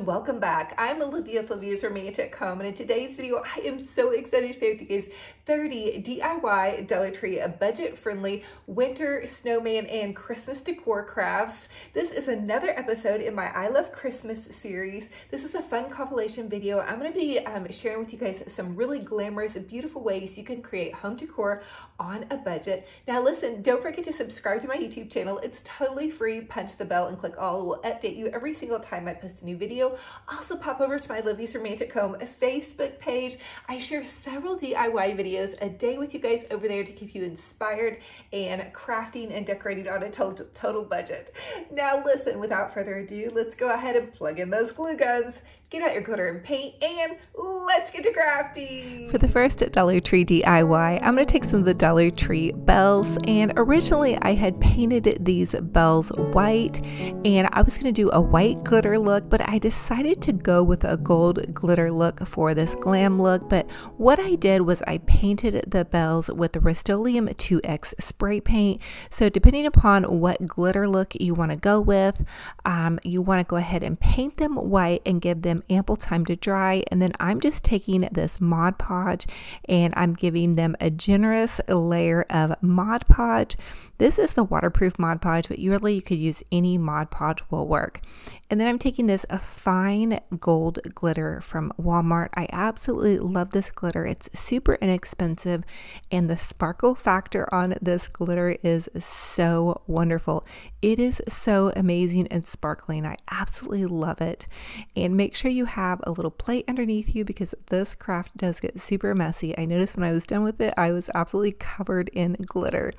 welcome back. I'm Olivia with Olivia's Romantic Home, and in today's video I am so excited to share with you guys 30 DIY Dollar Tree budget-friendly winter snowman and Christmas decor crafts. This is another episode in my I Love Christmas series. This is a fun compilation video. I'm going to be sharing with you guys some really glamorous, beautiful ways you can create home decor on a budget. Now listen, don't forget to subscribe to my YouTube channel. It's totally free. Punch the bell and click all. It will update you every single time I post a new video. Also pop over to my Olivia's Romantic Home Facebook page. I share several DIY videos a day with you guys over there to keep you inspired and crafting and decorating on a total budget. Now listen, without further ado, let's go ahead and plug in those glue guns. Get out your glitter and paint, and let's get to crafting. For the first Dollar Tree DIY, I'm going to take some of the Dollar Tree bells, and originally I had painted these bells white, and I was going to do a white glitter look, but I decided to go with a gold glitter look for this glam look. But what I did was I painted the bells with the Rust-Oleum 2X spray paint. So depending upon what glitter look you want to go with, you want to go ahead and paint them white and give them ample time to dry. And then I'm just taking this Mod Podge and I'm giving them a generous layer of Mod Podge. This is the waterproof Mod Podge, but really you could use any Mod Podge will work. And then I'm taking this fine gold glitter from Walmart. I absolutely love this glitter. It's super inexpensive and the sparkle factor on this glitter is so wonderful. It is so amazing and sparkling. I absolutely love it. And make sure you have a little plate underneath you because this craft does get super messy. I noticed when I was done with it, I was absolutely covered in glitter.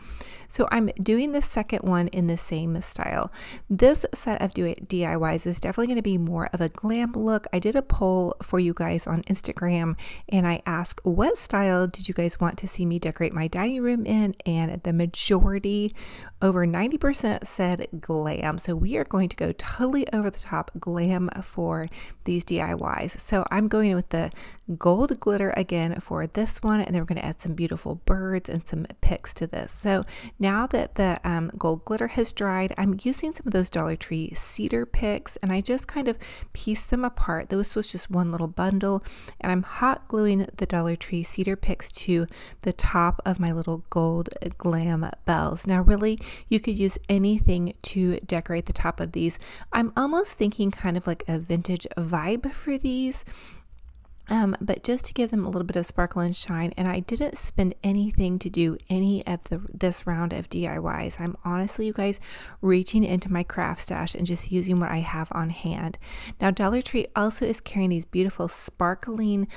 So I'm doing the second one in the same style. This set of DIYs is definitely going to be more of a glam look. I did a poll for you guys on Instagram and I asked, what style did you guys want to see me decorate my dining room in? And the majority, over 90%, said glam. So we are going to go totally over the top glam for these DIYs. So I'm going with the gold glitter again for this one, and then we're going to add some beautiful birds and some picks to this. So now that the gold glitter has dried, I'm using some of those Dollar Tree cedar picks, and I just kind of pieced them apart. This was just one little bundle, and I'm hot gluing the Dollar Tree cedar picks to the top of my little gold glam bells. Now really, you could use anything to decorate the top of these. I'm almost thinking kind of like a vintage vibe for these. But just to give them a little bit of sparkle and shine, and I didn't spend anything to do any of this round of DIYs. I'm honestly, you guys, reaching into my craft stash and just using what I have on hand. Now Dollar Tree also is carrying these beautiful sparkling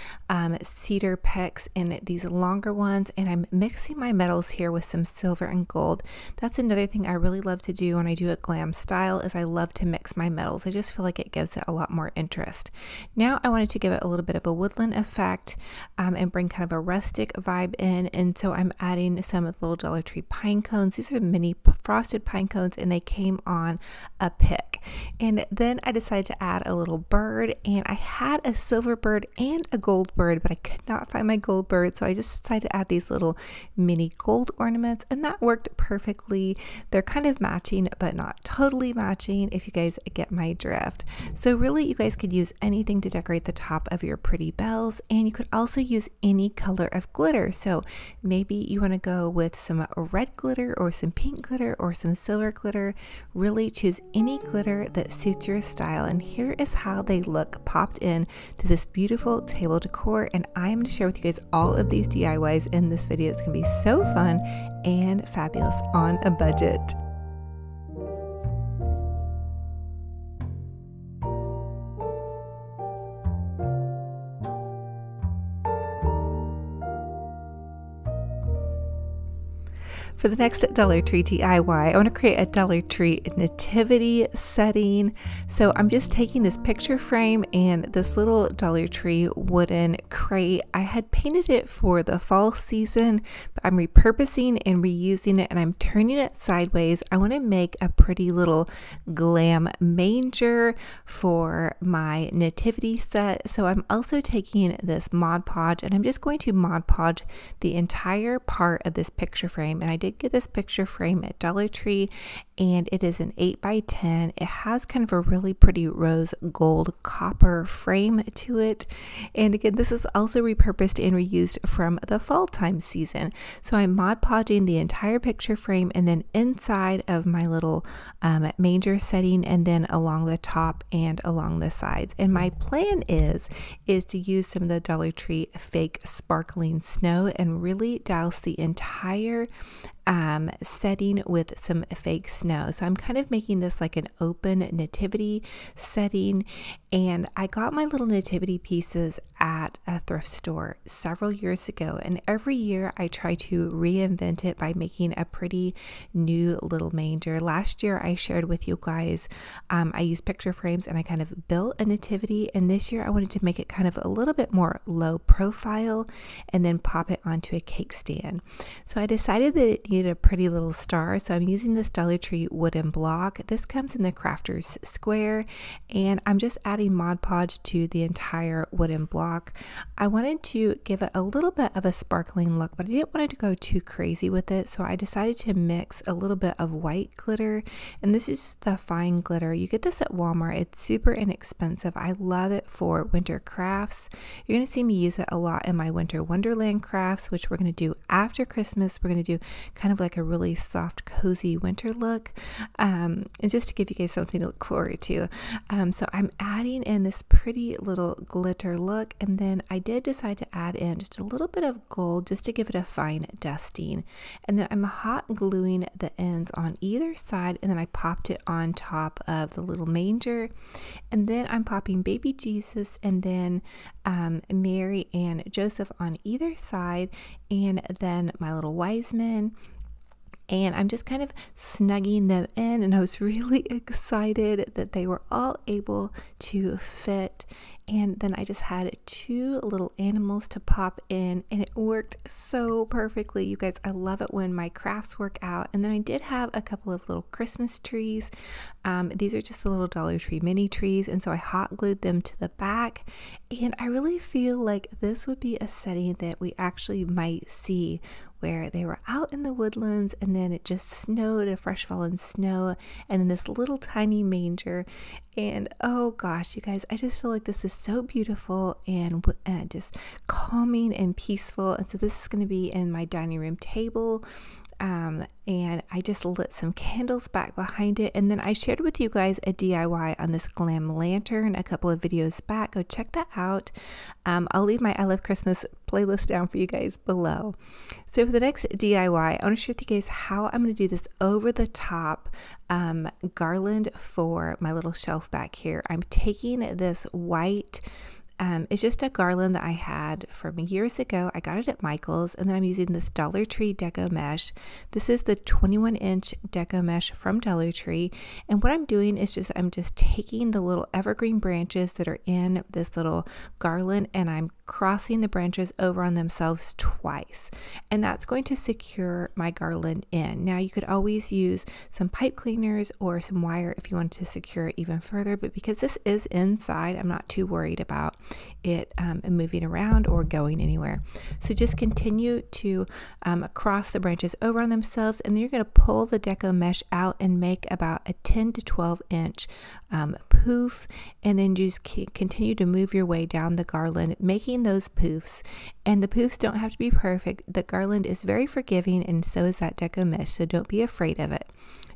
cedar picks and these longer ones, and I'm mixing my metals here with some silver and gold. That's another thing I really love to do when I do a glam style, is I love to mix my metals. I just feel like it gives it a lot more interest. Now I wanted to give it a little bit of a woodland effect and bring kind of a rustic vibe in, and so I'm adding some of the little Dollar Tree pine cones. These are mini frosted pine cones and they came on a pick. And then I decided to add a little bird, and I had a silver bird and a gold bird, but I could not find my gold bird, so I just decided to add these little mini gold ornaments, and that worked perfectly. They're kind of matching but not totally matching, if you guys get my drift. So really you guys could use anything to decorate the top of your pretty bells, and you could also use any color of glitter. So maybe you want to go with some red glitter or some pink glitter or some silver glitter. Really choose any glitter that suits your style, and here is how they look popped in to this beautiful table decor. And I'm going to share with you guys all of these DIYs in this video. It's going to be so fun and fabulous on a budget. For the next Dollar Tree DIY, I want to create a Dollar Tree nativity setting. So I'm just taking this picture frame and this little Dollar Tree wooden crate. I had painted it for the fall season, but I'm repurposing and reusing it, and I'm turning it sideways. I want to make a pretty little glam manger for my nativity set. So I'm also taking this Mod Podge, and I'm just going to Mod Podge the entire part of this picture frame, and I did did get this picture frame at Dollar Tree, and it is an 8x10. It has kind of a really pretty rose gold copper frame to it. And again, this is also repurposed and reused from the fall time season. So I'm Mod Podging the entire picture frame, and then inside of my little manger setting, and then along the top and along the sides. And my plan is to use some of the Dollar Tree fake sparkling snow and really douse the entire setting with some fake snow. So I'm kind of making this like an open nativity setting, and I got my little nativity pieces at a thrift store several years ago, and every year I try to reinvent it by making a pretty new little manger. Last year I shared with you guys I used picture frames and I kind of built a nativity, and this year I wanted to make it kind of a little bit more low profile and then pop it onto a cake stand. So I decided that it needed a pretty little star, so I'm using this Dollar Tree wooden block. This comes in the crafter's square, and I'm just adding Mod Podge to the entire wooden block. I wanted to give it a little bit of a sparkling look, but I didn't want it to go too crazy with it, so I decided to mix a little bit of white glitter, and this is the fine glitter. You get this at Walmart. It's super inexpensive. I love it for winter crafts. You're going to see me use it a lot in my winter wonderland crafts, which we're going to do after Christmas. We're going to do kind of like a really soft, cozy winter look, and just to give you guys something to look forward to. So I'm adding in this pretty little glitter look, and then I did decide to add in just a little bit of gold just to give it a fine dusting. And then I'm hot gluing the ends on either side, and then I popped it on top of the little manger, and then I'm popping baby Jesus and then Mary and Joseph on either side, and then my little wise men. And I'm just kind of snugging them in, and I was really excited that they were all able to fit. And then I just had two little animals to pop in, and it worked so perfectly. You guys, I love it when my crafts work out. And then I did have a couple of little Christmas trees. These are just the little Dollar Tree mini trees, and so I hot glued them to the back. And I really feel like this would be a setting that we actually might see, where they were out in the woodlands and then it just snowed, a fresh fallen snow, and then this little tiny manger. And oh gosh, you guys, I just feel like this is so beautiful and just calming and peaceful. And so this is going to be in my dining room table. And I just lit some candles back behind it, and then I shared with you guys a DIY on this glam lantern a couple of videos back. Go check that out. I'll leave my I Love Christmas playlist down for you guys below. So for the next DIY, I want to share with you guys how I'm going to do this over the top garland for my little shelf back here. I'm taking this white it's just a garland that I had from years ago. I got it at Michael's, and then I'm using this Dollar Tree deco mesh. This is the 21-inch deco mesh from Dollar Tree, and what I'm doing is I'm just taking the little evergreen branches that are in this little garland, and I'm crossing the branches over on themselves twice, and that's going to secure my garland in. Now you could always use some pipe cleaners or some wire if you want to secure it even further, but because this is inside, I'm not too worried about it moving around or going anywhere. So just continue to cross the branches over on themselves, and then you're going to pull the deco mesh out and make about a 10 to 12 inch poof, and then just continue to move your way down the garland, making those poofs. And the poofs don't have to be perfect. The garland is very forgiving, and so is that deco mesh, so don't be afraid of it.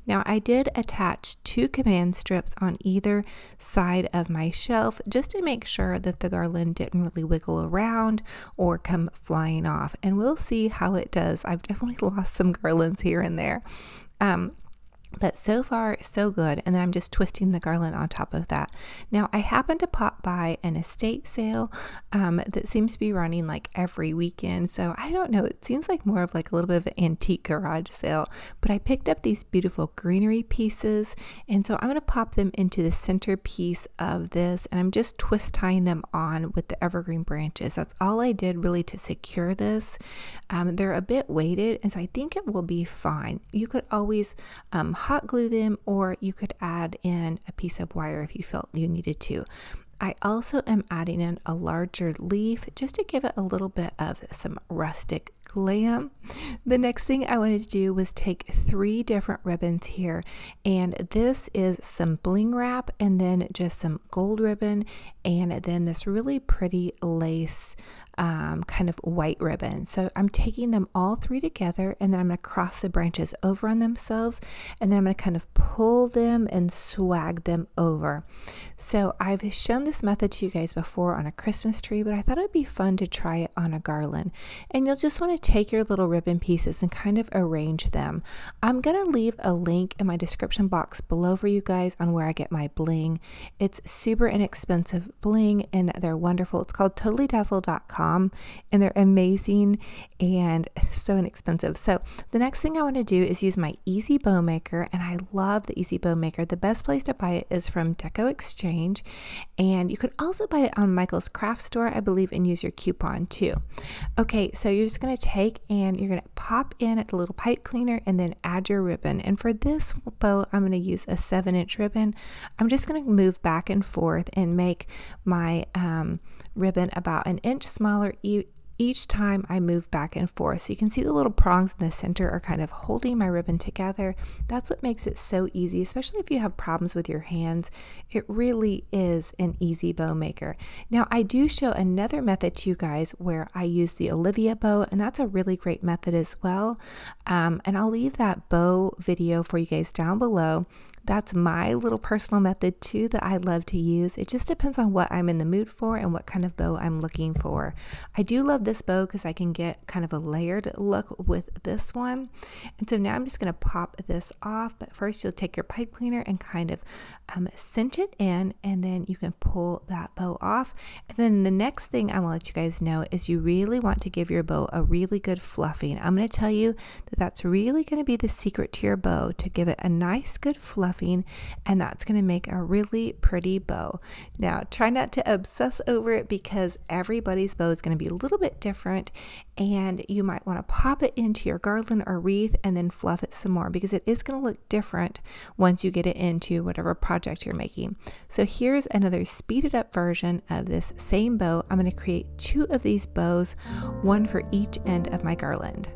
Now I did attach 2 command strips on either side of my shelf just to make sure that the garland didn't really wiggle around or come flying off, and we'll see how it does. I've definitely lost some garlands here and there. But so far, so good. And then I'm just twisting the garland on top of that. Now, I happened to pop by an estate sale that seems to be running like every weekend. So I don't know, it seems like more of like a little bit of an antique garage sale. But I picked up these beautiful greenery pieces. And so I'm going to pop them into the center piece of this. And I'm just twist tying them on with the evergreen branches. That's all I did really to secure this. They're a bit weighted, and so I think it will be fine. You could always hot glue them, or you could add in a piece of wire if you felt you needed to. I also am adding in a larger leaf just to give it a little bit of some rustic glam. The next thing I wanted to do was take 3 different ribbons here, and this is some bling wrap, and then just some gold ribbon, and then this really pretty lace kind of white ribbon. So I'm taking them all 3 together, and then I'm going to cross the branches over on themselves, and then I'm going to kind of pull them and swag them over. So I've shown this method to you guys before on a Christmas tree, but I thought it'd be fun to try it on a garland. And you'll just want to take your little ribbon pieces and kind of arrange them. I'm going to leave a link in my description box below for you guys on where I get my bling. It's super inexpensive bling, and they're wonderful. It's called totallydazzle.com, and they're amazing and so inexpensive. So the next thing I want to do is use my Easy Bow Maker, and I love the Easy Bow Maker. The best place to buy it is from Decor Exchange, and you could also buy it on Michael's Craft Store, I believe, and use your coupon too. Okay, so you're just going to take and you're going to pop in at the little pipe cleaner and then add your ribbon. And for this bow, I'm going to use a 7-inch ribbon. I'm just going to move back and forth and make my ribbon about an inch smaller each time I move back and forth. So you can see the little prongs in the center are kind of holding my ribbon together. That's what makes it so easy, especially if you have problems with your hands. It really is an easy bow maker. Now I do show another method to you guys where I use the Olivia bow, and that's a really great method as well. And I'll leave that bow video for you guys down below. That's my little personal method too that I love to use. It just depends on what I'm in the mood for and what kind of bow I'm looking for. I do love this bow because I can get kind of a layered look with this one. And so now I'm just going to pop this off, but first you'll take your pipe cleaner and kind of cinch it in, and then you can pull that bow off. And then the next thing I want to let you guys know is you really want to give your bow a really good fluffing. I'm going to tell you that that's really going to be the secret to your bow, to give it a nice good fluffing, and that's going to make a really pretty bow. Now try not to obsess over it because everybody's bow is going to be a little bit different, and you might want to pop it into your garland or wreath and then fluff it some more because it is going to look different once you get it into whatever project you're making. So here's another speeded up version of this same bow. I'm going to create 2 of these bows, one for each end of my garland.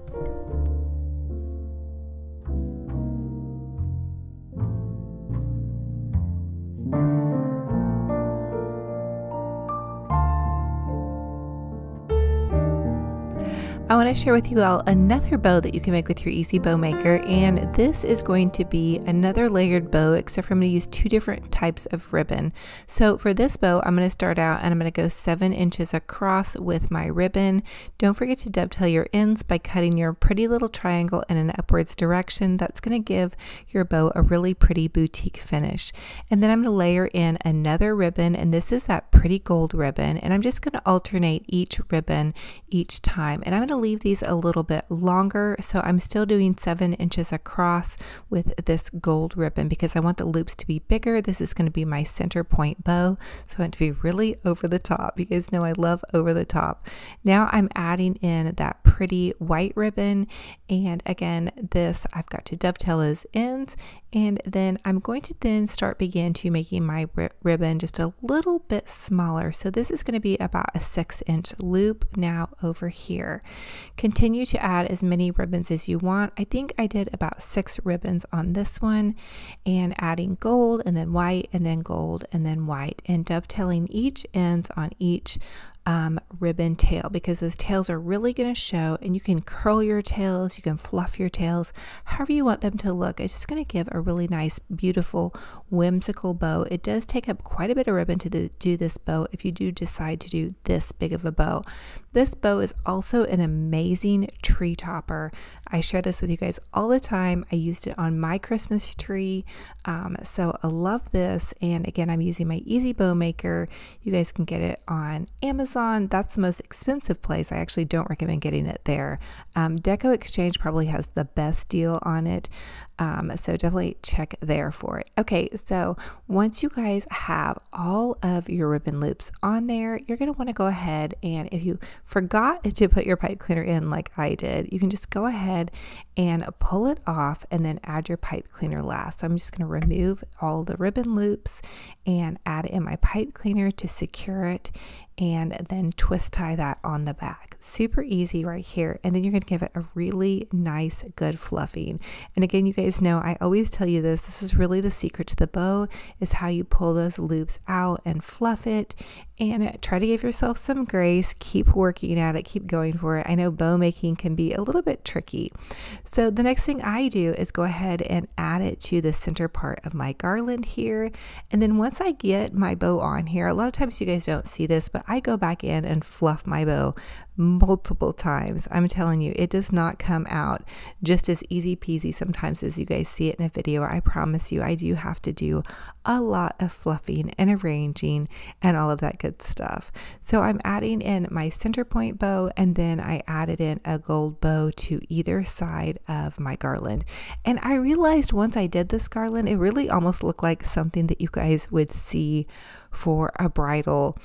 I want to share with you all another bow that you can make with your Easy Bow Maker, and this is going to be another layered bow, except for I'm going to use 2 different types of ribbon. So for this bow, I'm going to start out and I'm going to go 7 inches across with my ribbon. Don't forget to dovetail your ends by cutting your pretty little triangle in an upwards direction. That's going to give your bow a really pretty boutique finish. And then I'm going to layer in another ribbon, and this is that pretty gold ribbon, and I'm just going to alternate each ribbon each time. And I'm going to leave these a little bit longer, so I'm still doing 7 inches across with this gold ribbon because I want the loops to be bigger. This is going to be my center point bow, so I want to be really over the top. You guys know I love over the top. Now I'm adding in that pretty white ribbon, and again this I've got to dovetail those ends, and then I'm going to then begin to making my ribbon just a little bit smaller. So this is going to be about a 6-inch loop now over here. Continue to add as many ribbons as you want. I think I did about 6 ribbons on this one, and adding gold and then white and then gold and then white, and dovetailing each ends on each ribbon tail, because those tails are really going to show, and you can curl your tails, you can fluff your tails, however you want them to look. It's just going to give a really nice, beautiful, whimsical bow. It does take up quite a bit of ribbon to do this bow if you do decide to do this big of a bow. This bow is also an amazing tree topper. I share this with you guys all the time. I used it on my Christmas tree, so I love this. And again, I'm using my Easy Bow Maker. You guys can get it on Amazon. That's the most expensive place. I actually don't recommend getting it there. Decor Exchange probably has the best deal on it, so definitely check there for it. Okay, so once you guys have all of your ribbon loops on there, you're going to want to go ahead, and if you forgot to put your pipe cleaner in like I did, you can just go ahead and pull it off and then add your pipe cleaner last. So I'm just going to remove all the ribbon loops and add in my pipe cleaner to secure it, and then twist tie that on the back. super easy right here. And then you're going to give it a really nice, good fluffing. And again, you guys know I always tell you this is really the secret to the bow, is how you pull those loops out and fluff it, and try to give yourself some grace. Keep working at it, keep going for it. I know bow making can be a little bit tricky. So the next thing I do is go ahead and add it to the center part of my garland here. And then once I get my bow on here, a lot of times you guys don't see this, but I go back in and fluff my bow multiple times. I'm telling you, it does not come out just as easy peasy sometimes as you guys see it in a video. I promise you, I do have to do a lot of fluffing and arranging and all of that good stuff. So I'm adding in my center point bow, and then I added in a gold bow to either side of my garland. And I realized once I did this garland, it really almost looked like something that you guys would see for a bridal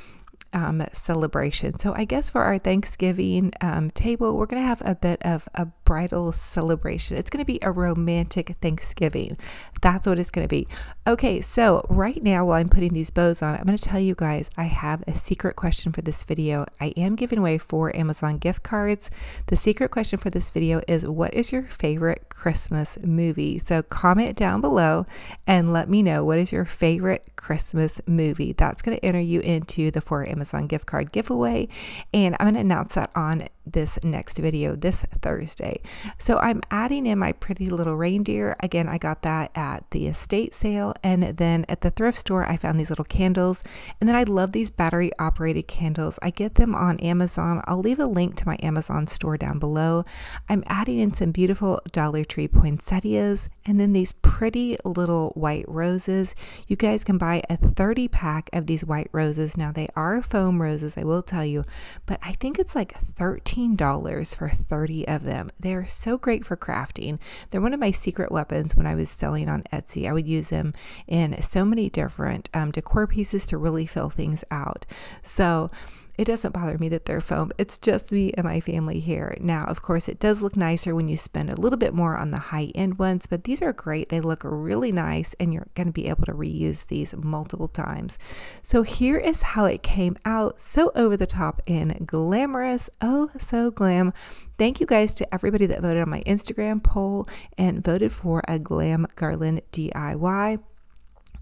celebration. So I guess for our Thanksgiving table, we're going to have a bit of a bridal celebration. It's going to be a romantic Thanksgiving. That's what it's going to be. Okay, so right now while I'm putting these bows on, I'm going to tell you guys I have a secret question for this video. I am giving away 4 Amazon gift cards. The secret question for this video is, what is your favorite Christmas movie? So comment down below and let me know, what is your favorite Christmas movie? That's going to enter you into the 4 Amazon gift card giveaway, and I'm going to announce that on this next video this Thursday. So I'm adding in my pretty little reindeer. Again, I got that at the estate sale, and then at the thrift store I found these little candles, and then I love these battery operated candles. I get them on Amazon. I'll leave a link to my Amazon store down below. I'm adding in some beautiful Dollar Tree poinsettias, and then these pretty little white roses. You guys can buy a 30 pack of these white roses. Now they are foam roses, I will tell you, but I think it's like $13 for 30 of them. They're so great for crafting. They're one of my secret weapons when I was selling on Etsy. I would use them in so many different decor pieces to really fill things out. So it doesn't bother me that they're foam. It's just me and my family here. Now, of course, it does look nicer when you spend a little bit more on the high-end ones, but these are great. They look really nice, and you're going to be able to reuse these multiple times. So here is how it came out. So over the top and glamorous. Oh, so glam. Thank you guys to everybody that voted on my Instagram poll and voted for a glam garland DIY.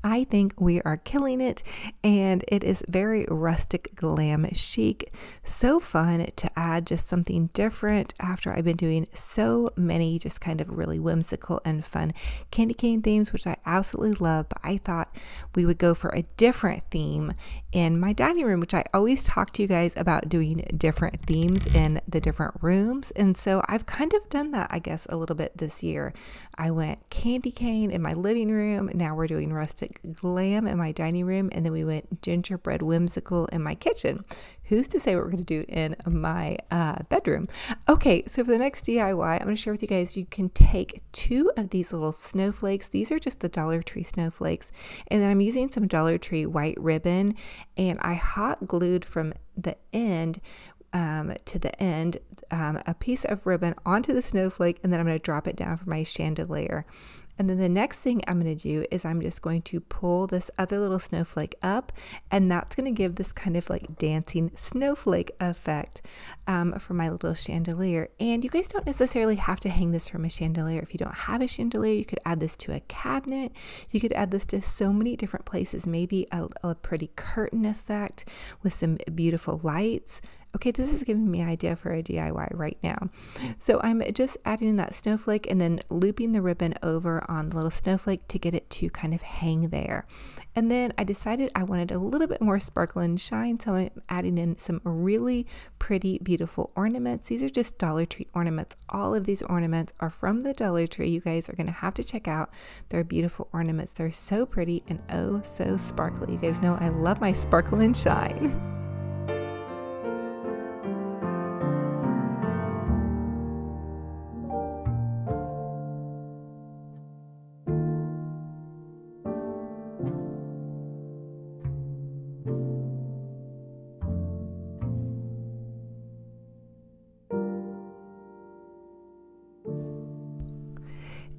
I think we are killing it, and it is very rustic, glam, chic. So fun to add just something different after I've been doing so many just kind of really whimsical and fun candy cane themes, which I absolutely love. But I thought we would go for a different theme in my dining room, which I always talk to you guys about doing different themes in the different rooms. And so I've kind of done that, I guess, a little bit this year. I went candy cane in my living room. Now we're doing rustic glam in my dining room, and then we went gingerbread whimsical in my kitchen. Who's to say what we're going to do in my bedroom? Okay, so for the next DIY, I'm going to share with you guys, you can take 2 of these little snowflakes. These are just the Dollar Tree snowflakes, and then I'm using some Dollar Tree white ribbon, and I hot glued from the end to the end a piece of ribbon onto the snowflake, and then I'm going to drop it down for my chandelier. And then the next thing I'm going to do is I'm just going to pull this other little snowflake up, and that's going to give this kind of like dancing snowflake effect for my little chandelier. And you guys don't necessarily have to hang this from a chandelier. If you don't have a chandelier, you could add this to a cabinet. You could add this to so many different places, maybe a pretty curtain effect with some beautiful lights. Okay, this is giving me an idea for a DIY right now. So I'm just adding in that snowflake and then looping the ribbon over on the little snowflake to get it to kind of hang there. And then I decided I wanted a little bit more sparkle and shine, so I'm adding in some really pretty, beautiful ornaments. These are just Dollar Tree ornaments. All of these ornaments are from the Dollar Tree. You guys are going to have to check out their beautiful ornaments. They're so pretty and oh so sparkly. You guys know I love my sparkle and shine.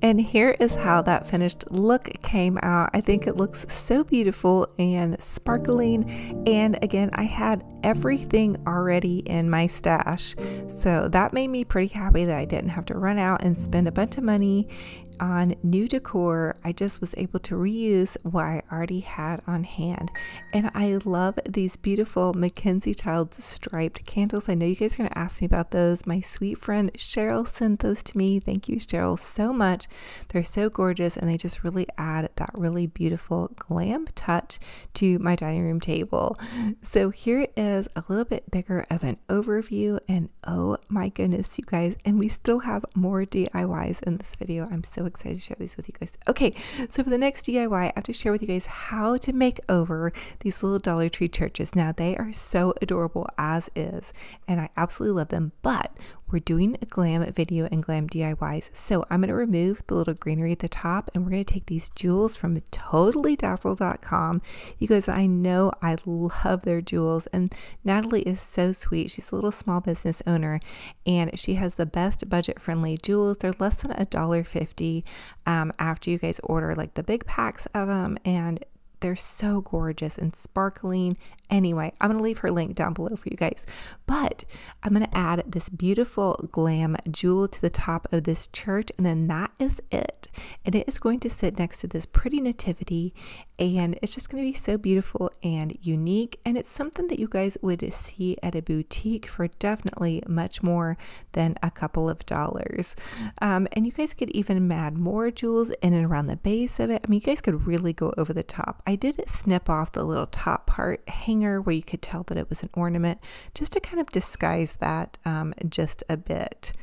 And here is how that finished look came out. I think it looks so beautiful and sparkling. And again, I had everything already in my stash. So that made me pretty happy that I didn't have to run out and spend a bunch of money on new decor. I just was able to reuse what I already had on hand. And I love these beautiful Mackenzie Childs striped candles. I know you guys are going to ask me about those. My sweet friend Cheryl sent those to me. Thank you, Cheryl, so much. They're so gorgeous, and they just really add that really beautiful glam touch to my dining room table. So here is a little bit bigger of an overview, and oh my goodness, you guys, and we still have more DIYs in this video. I'm so excited to share these with you guys. Okay, so for the next DIY, I have to share with you guys how to make over these little Dollar Tree churches. Now, they are so adorable as is, and I absolutely love them, but we're doing a glam video and glam DIYs. So I'm going to remove the little greenery at the top, and we're going to take these jewels from totallydazzle.com. You guys, I know I love their jewels, and Natalie is so sweet. She's a little small business owner, and she has the best budget-friendly jewels. They're less than $1.50 after you guys order like the big packs of them, and they're so gorgeous and sparkling. Anyway, I'm going to leave her link down below for you guys. But I'm going to add this beautiful glam jewel to the top of this church, and then that is it. And it is going to sit next to this pretty nativity, and it's just going to be so beautiful and unique. And it's something that you guys would see at a boutique for definitely much more than a couple of dollars. And you guys could even add more jewels in and around the base of it. I mean, you guys could really go over the top. I did snip off the little top part hanger where you could tell that it was an ornament, just to kind of disguise that just a bit.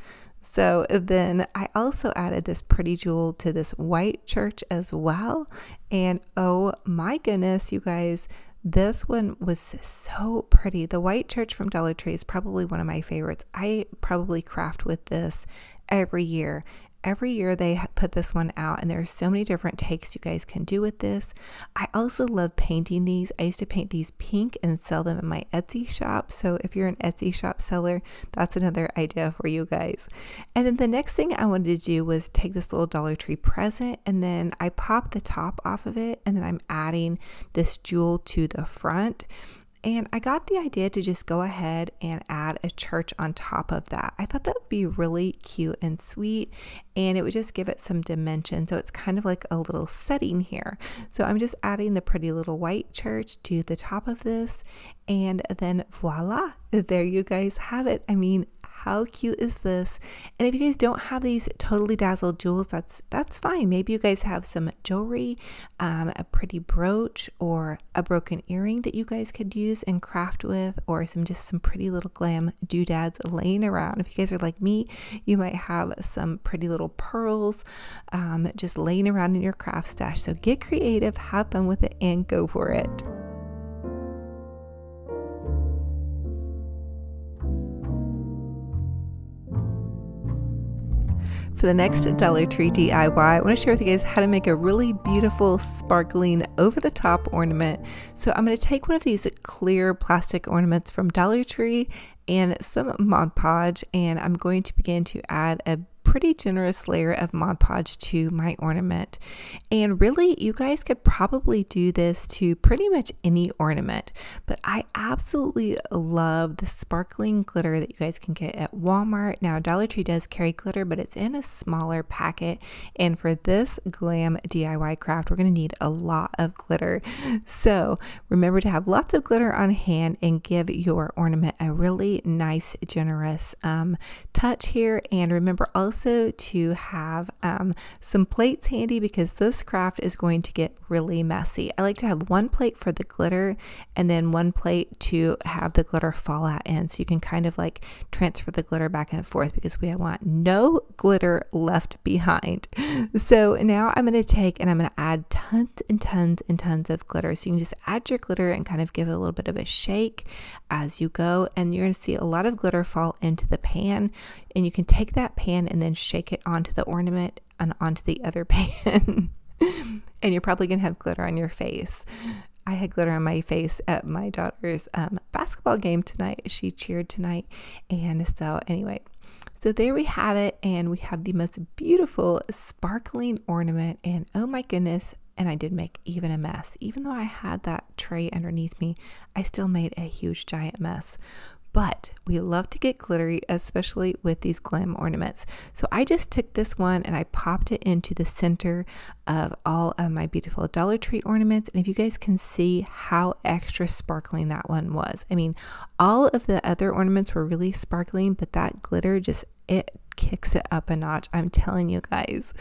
So then I also added this pretty jewel to this white church as well. And oh my goodness, you guys, this one was so pretty. The white church from Dollar Tree is probably one of my favorites. I probably craft with this every year. Every year they put this one out, and there are so many different takes you guys can do with this. I also love painting these. I used to paint these pink and sell them in my Etsy shop. So if you're an Etsy shop seller, that's another idea for you guys. And then the next thing I wanted to do was take this little Dollar Tree present, and then I pop the top off of it, and then I'm adding this jewel to the front. And I got the idea to just go ahead and add a church on top of that. I thought that would be really cute and sweet, and it would just give it some dimension. So it's kind of like a little setting here. So I'm just adding the pretty little white church to the top of this, and then voila, there you guys have it. I mean, how cute is this? And if you guys don't have these Totally Dazzled jewels, that's fine. Maybe you guys have some jewelry, a pretty brooch, or a broken earring that you guys could use and craft with, or just some pretty little glam doodads laying around. If you guys are like me, you might have some pretty little pearls just laying around in your craft stash. So get creative, have fun with it, and go for it. For the next Dollar Tree DIY, I want to share with you guys how to make a really beautiful, sparkling, over-the-top ornament. So I'm going to take one of these clear plastic ornaments from Dollar Tree and some Mod Podge, and I'm going to begin to add a pretty generous layer of Mod Podge to my ornament. And really, you guys could probably do this to pretty much any ornament, but I absolutely love the sparkling glitter that you guys can get at Walmart. Now, Dollar Tree does carry glitter, but it's in a smaller packet, and for this glam DIY craft, we're going to need a lot of glitter. So remember to have lots of glitter on hand and give your ornament a really nice, generous touch here. And remember also to have some plates handy, because this craft is going to get really messy. I like to have one plate for the glitter and then one plate to have the glitter fall out in, so you can kind of like transfer the glitter back and forth, because we want no glitter left behind. So now I'm going to take and I'm going to add tons and tons and tons of glitter. So you can just add your glitter and kind of give it a little bit of a shake as you go, and you're going to see a lot of glitter fall into the pan, and you can take that pan and then shake it onto the ornament and onto the other pan. And you're probably gonna have glitter on your face. I had glitter on my face at my daughter's basketball game tonight. She cheered tonight, and so anyway, so there we have it, and we have the most beautiful sparkling ornament. And oh my goodness, and I did make even a mess. Even though I had that tray underneath me, I still made a huge giant mess. But we love to get glittery, especially with these glam ornaments. So I just took this one and I popped it into the center of all of my beautiful Dollar Tree ornaments. And if you guys can see how extra sparkling that one was. I mean, all of the other ornaments were really sparkling, but that glitter just, it kicks it up a notch. I'm telling you guys.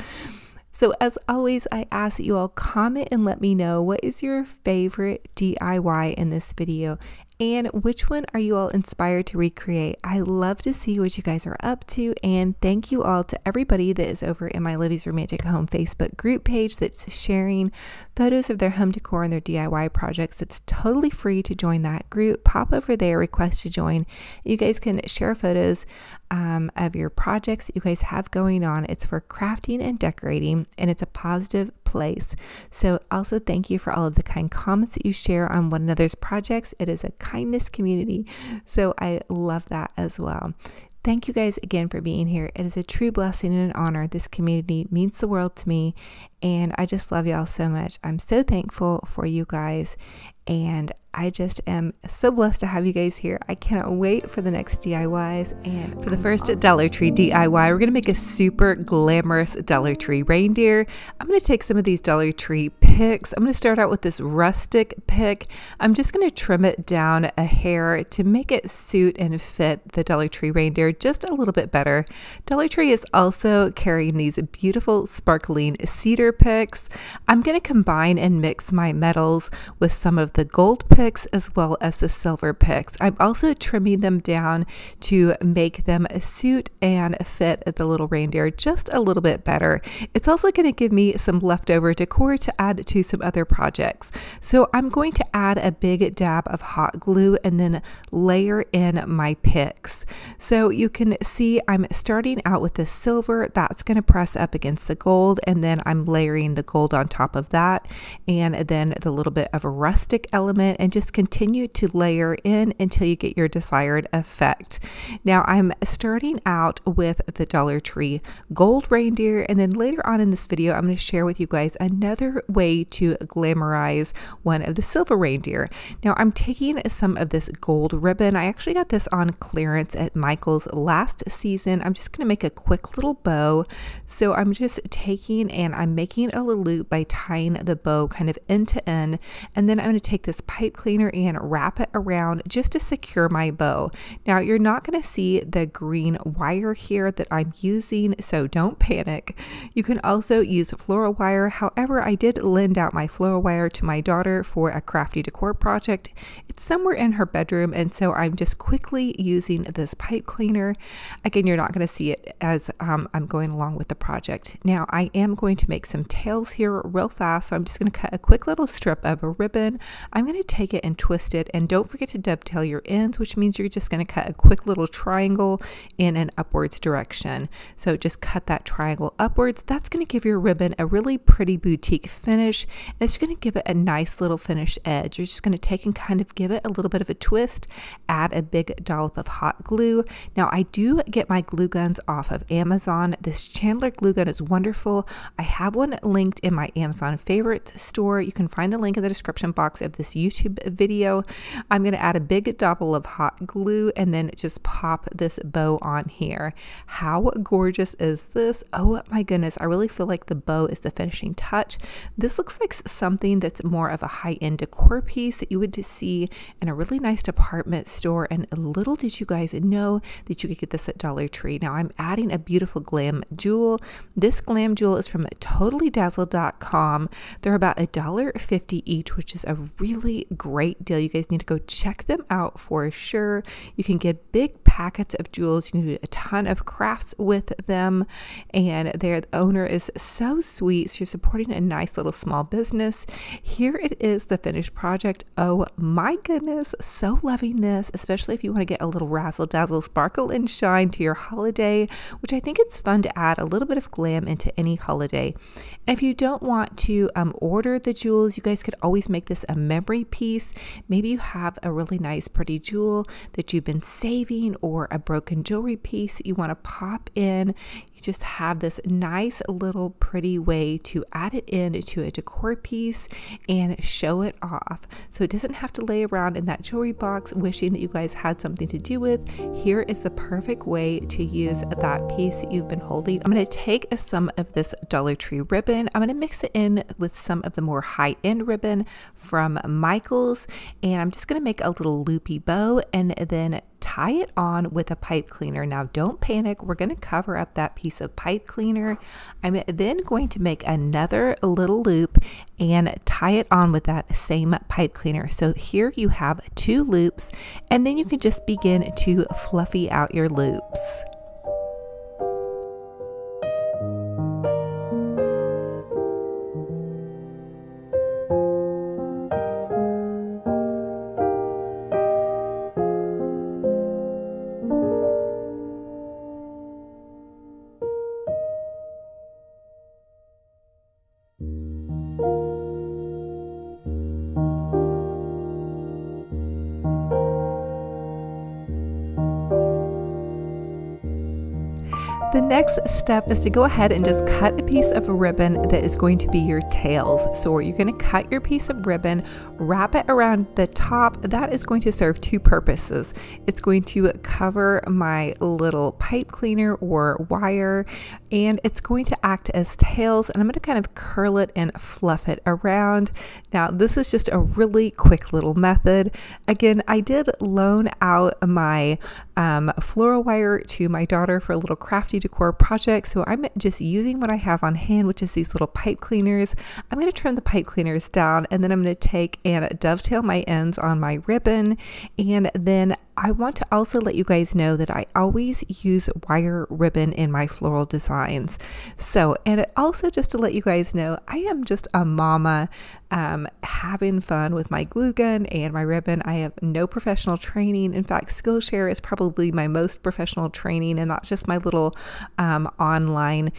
So as always, I ask that you all comment and let me know what is your favorite DIY in this video and which one are you all inspired to recreate. I love to see what you guys are up to, and thank you all to everybody that is over in my Olivia's Romantic Home Facebook group page that's sharing photos of their home decor and their DIY projects. It's totally free to join that group. Pop over there, request to join. You guys can share photos of your projects that you guys have going on. It's for crafting and decorating, and it's a positive place. So also thank you for all of the kind comments that you share on one another's projects. It is a kindness community, so I love that as well. Thank you guys again for being here. It is a true blessing and an honor. This community means the world to me, and I just love y'all so much. I'm so thankful for you guys, and I just am so blessed to have you guys here. I cannot wait for the next DIYs. And for the first Dollar Tree DIY, we're going to make a super glamorous Dollar Tree reindeer. I'm going to take some of these Dollar Tree picks. I'm going to start out with this rustic pick. I'm just going to trim it down a hair to make it suit and fit the Dollar Tree reindeer just a little bit better. Dollar Tree is also carrying these beautiful sparkling cedar picks. I'm going to combine and mix my metals with some of the gold picks as well as the silver picks. I'm also trimming them down to make them suit and fit the little reindeer just a little bit better. It's also going to give me some leftover decor to add to some other projects. So I'm going to add a big dab of hot glue and then layer in my picks. So you can see I'm starting out with the silver that's going to press up against the gold, and then I'm layering the gold on top of that, and then the little bit of a rustic element, and just continue to layer in until you get your desired effect. Now I'm starting out with the Dollar Tree gold reindeer, and then later on in this video I'm going to share with you guys another way to glamorize one of the silver reindeer. Now I'm taking some of this gold ribbon. I actually got this on clearance at Michael's last season. I'm just going to make a quick little bow. So I'm just taking and I'm making a little loop by tying the bow kind of end to end, and then I'm going to take this pipe cleaner and wrap it around just to secure my bow. Now you're not going to see the green wire here that I'm using, so don't panic. You can also use floral wire. However, I did lend out my floral wire to my daughter for a crafty decor project. It's somewhere in her bedroom, and so I'm just quickly using this pipe cleaner. Again, you're not going to see it as I'm going along with the project. Now I am going to make some tails here real fast, so I'm just going to cut a quick little strip of a ribbon. I'm going to take it and twist it, and don't forget to dovetail your ends, which means you're just going to cut a quick little triangle in an upwards direction. So just cut that triangle upwards. That's going to give your ribbon a really pretty boutique finish. It's going to give it a nice little finished edge. You're just going to take and kind of give it a little bit of a twist, add a big dollop of hot glue. Now I do get my glue guns off of Amazon. This Chandler glue gun is wonderful. I have one linked in my Amazon favorite store. You can find the link in the description box of this YouTube video. I'm going to add a big dollop of hot glue and then just pop this bow on here. How gorgeous is this? Oh my goodness, I really feel like the bow is the finishing touch. This looks like something that's more of a high-end decor piece that you would see in a really nice department store, and little did you guys know that you could get this at Dollar Tree. Now I'm adding a beautiful glam jewel. This glam jewel is from totallydazzled.com. They're about $1.50 each, which is a really great deal. You guys need to go check them out for sure. You can get big packets of jewels. You can do a ton of crafts with them, and their owner is so sweet. So you're supporting a nice little small business. Here it is, the finished project. Oh my goodness, so loving this, especially if you want to get a little razzle dazzle, sparkle and shine to your holiday, which I think it's fun to add a little bit of glam into any holiday. And if you don't want to order the jewels, you guys could always make this a memory piece. Maybe you have a really nice pretty jewel that you've been saving, or a broken jewelry piece that you want to pop in. You just have this nice little pretty way to add it in to a decor piece and show it off. So it doesn't have to lay around in that jewelry box wishing that you guys had something to do with. Here is the perfect way to use that piece that you've been holding. I'm going to take some of this Dollar Tree ribbon. I'm going to mix it in with some of the more high-end ribbon from Michaels, and I'm just going to make a little loopy bow and then tie it on with a pipe cleaner. Now don't panic, we're going to cover up that piece of pipe cleaner. I'm then going to make another little loop and tie it on with that same pipe cleaner. So here you have 2 loops, and then you can just begin to fluffy out your loops. The next step is to go ahead and just cut a piece of ribbon that is going to be your tails. So you're going to cut your piece of ribbon, wrap it around the top. That is going to serve 2 purposes. It's going to cover my little pipe cleaner or wire, and it's going to act as tails, and I'm going to kind of curl it and fluff it around. Now this is just a really quick little method. Again, I did loan out my floral wire to my daughter for a little crafty decor project, so I'm just using what I have on hand, which is these little pipe cleaners. I'm going to trim the pipe cleaners down, and then I'm going to take and dovetail my ends on my ribbon. And then I want to also let you guys know that I always use wire ribbon in my floral designs. So, and also just to let you guys know, I am just a mama having fun with my glue gun and my ribbon. I have no professional training. In fact, Skillshare is probably my most professional training, and not just my little online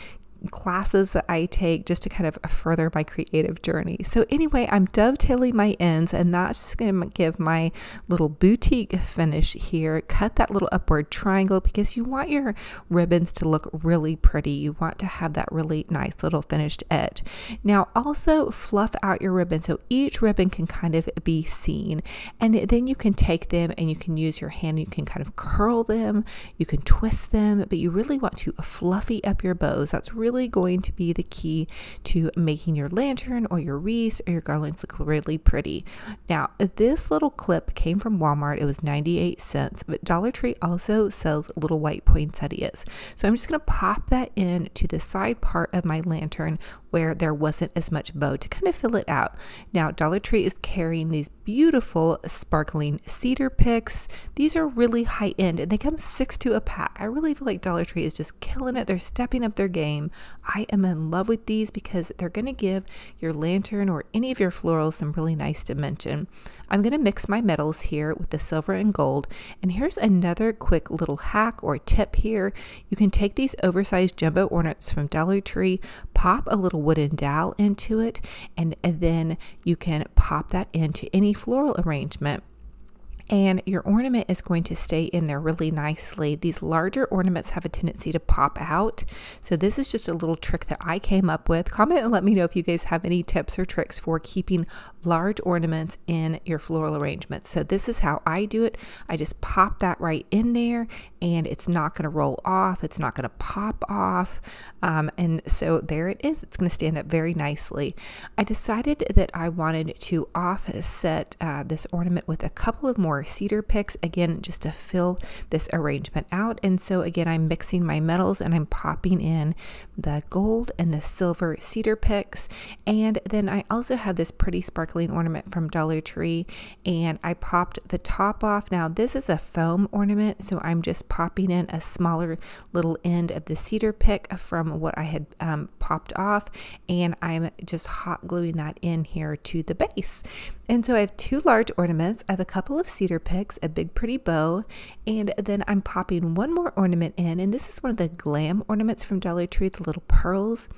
classes that I take just to kind of further my creative journey. So anyway, I'm dovetailing my ends, and that's just going to give my little boutique finish here. Cut that little upward triangle because you want your ribbons to look really pretty. You want to have that really nice little finished edge. Now also fluff out your ribbon so each ribbon can kind of be seen, and then you can take them and you can use your hand, you can kind of curl them, you can twist them, but you really want to fluffy up your bows. That's really going to be the key to making your lantern or your wreaths or your garlands look really pretty. Now, this little clip came from Walmart. It was 98 cents, but Dollar Tree also sells little white poinsettias. So I'm just going to pop that in to the side part of my lantern where there wasn't as much bow to kind of fill it out. Now, Dollar Tree is carrying these beautiful sparkling cedar picks. These are really high end, and they come 6 to a pack. I really feel like Dollar Tree is just killing it. They're stepping up their game. I am in love with these because they're going to give your lantern or any of your florals some really nice dimension. I'm going to mix my metals here with the silver and gold. And here's another quick little hack or tip here. You can take these oversized jumbo ornaments from Dollar Tree, pop a little wooden dowel into it, and then you can pop that into any floral arrangement, and your ornament is going to stay in there really nicely. These larger ornaments have a tendency to pop out, so this is just a little trick that I came up with. Comment and let me know if you guys have any tips or tricks for keeping large ornaments in your floral arrangements. So this is how I do it. I just pop that right in there, and it's not going to roll off, it's not going to pop off, and so there it is. It's going to stand up very nicely. I decided that I wanted to offset this ornament with a couple of more cedar picks, again, just to fill this arrangement out. And so again, I'm mixing my metals and I'm popping in the gold and the silver cedar picks. And then I also have this pretty sparkling ornament from Dollar Tree, and I popped the top off. Now this is a foam ornament, so I'm just popping in a smaller little end of the cedar pick from what I had popped off, and I'm just hot gluing that in here to the base. And so I have 2 large ornaments. I have a couple of cedar picks, a big pretty bow, and then I'm popping one more ornament in, and this is one of the glam ornaments from Dollar Tree, the little pearls.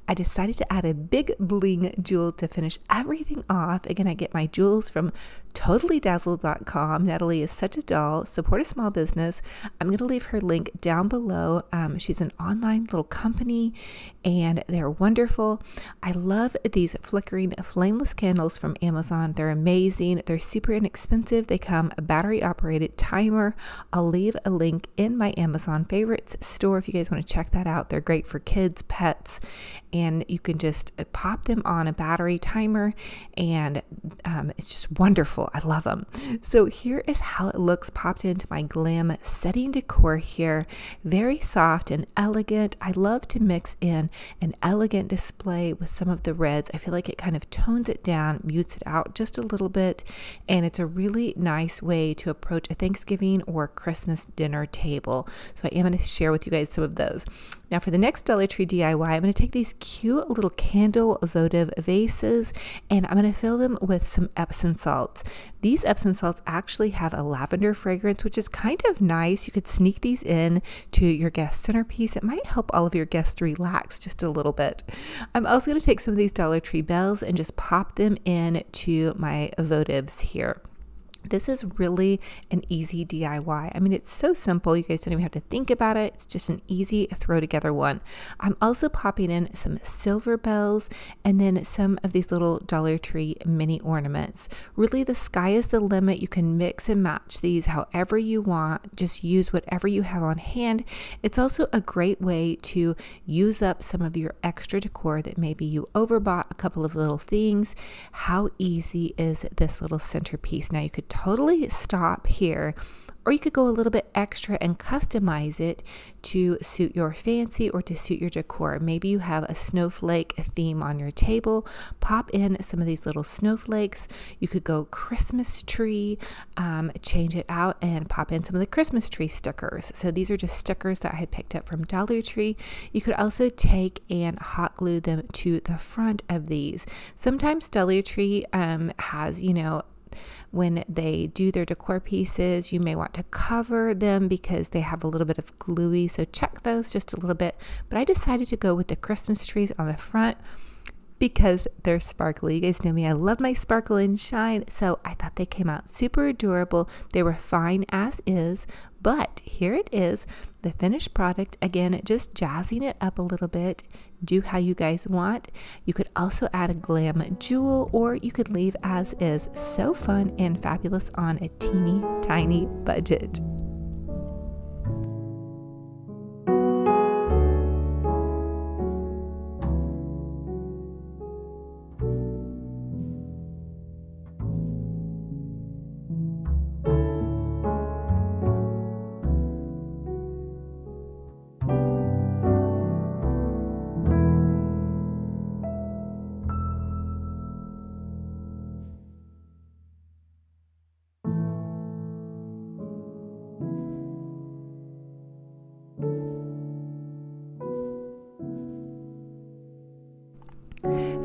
I decided to add a big bling jewel to finish everything off. Again, I get my jewels from totallydazzled.com. Natalie is such a doll. Support a small business. I'm going to leave her link down below. She's an online little company and they're wonderful. I love these flickering flameless candles from Amazon. They're amazing. They're super inexpensive. They come a battery operated timer. I'll leave a link in my Amazon favorites store if you guys want to check that out. They're great for kids, pets, and you can just pop them on a battery timer and it's just wonderful. I love them. So here is how it looks popped into my glam setting decor here. Very soft and elegant. I love to mix in an elegant display with some of the reds. I feel like it kind of tones it down, mutes it out just a little bit, and it's a really nice way to approach a Thanksgiving or Christmas dinner table. So I am going to share with you guys some of those. Now for the next Dollar Tree DIY, I'm going to take these cute little candle votive vases and I'm going to fill them with some Epsom salts. These Epsom salts actually have a lavender fragrance, which is kind of nice. You could sneak these in to your guest centerpiece. It might help all of your guests relax just a little bit. I'm also going to take some of these Dollar Tree bells and just pop them in to my votives here. This is really an easy DIY. I mean, it's so simple. You guys don't even have to think about it. It's just an easy throw together one. I'm also popping in some silver bells and then some of these little Dollar Tree mini ornaments. Really, the sky is the limit. You can mix and match these however you want. Just use whatever you have on hand. It's also a great way to use up some of your extra decor that maybe you overbought a couple of little things. How easy is this little centerpiece? Now you could totally stop here, or you could go a little bit extra and customize it to suit your fancy or to suit your decor. Maybe you have a snowflake theme on your table. Pop in some of these little snowflakes. You could go Christmas tree, change it out and pop in some of the Christmas tree stickers. So these are just stickers that I had picked up from Dollar Tree. You could also take and hot glue them to the front of these. Sometimes Dollar Tree has, you know, when they do their decor pieces, you may want to cover them because they have a little bit of gluey, so check those just a little bit. But I decided to go with the Christmas trees on the front because they're sparkly. You guys know me, I love my sparkle and shine, so I thought they came out super adorable. They were fine as is, but here it is, the finished product. Again, just jazzing it up a little bit. Do how you guys want. You could also add a glam jewel, or you could leave as is. So fun and fabulous on a teeny tiny budget.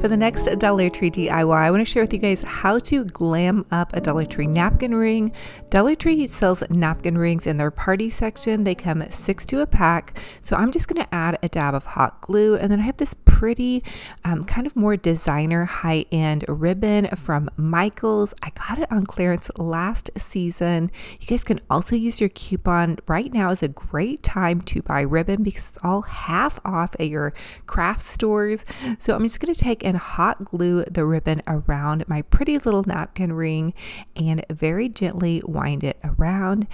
For the next Dollar Tree DIY, I want to share with you guys how to glam up a Dollar Tree napkin ring. Dollar Tree sells napkin rings in their party section. They come 6 to a pack. So I'm just going to add a dab of hot glue. And then I have this pretty kind of more designer high-end ribbon from Michaels. I got it on clearance last season. You guys can also use your coupon. Right now is a great time to buy ribbon because it's all half off at your craft stores. So I'm just going to take and hot glue the ribbon around my pretty little napkin ring and very gently wind it around.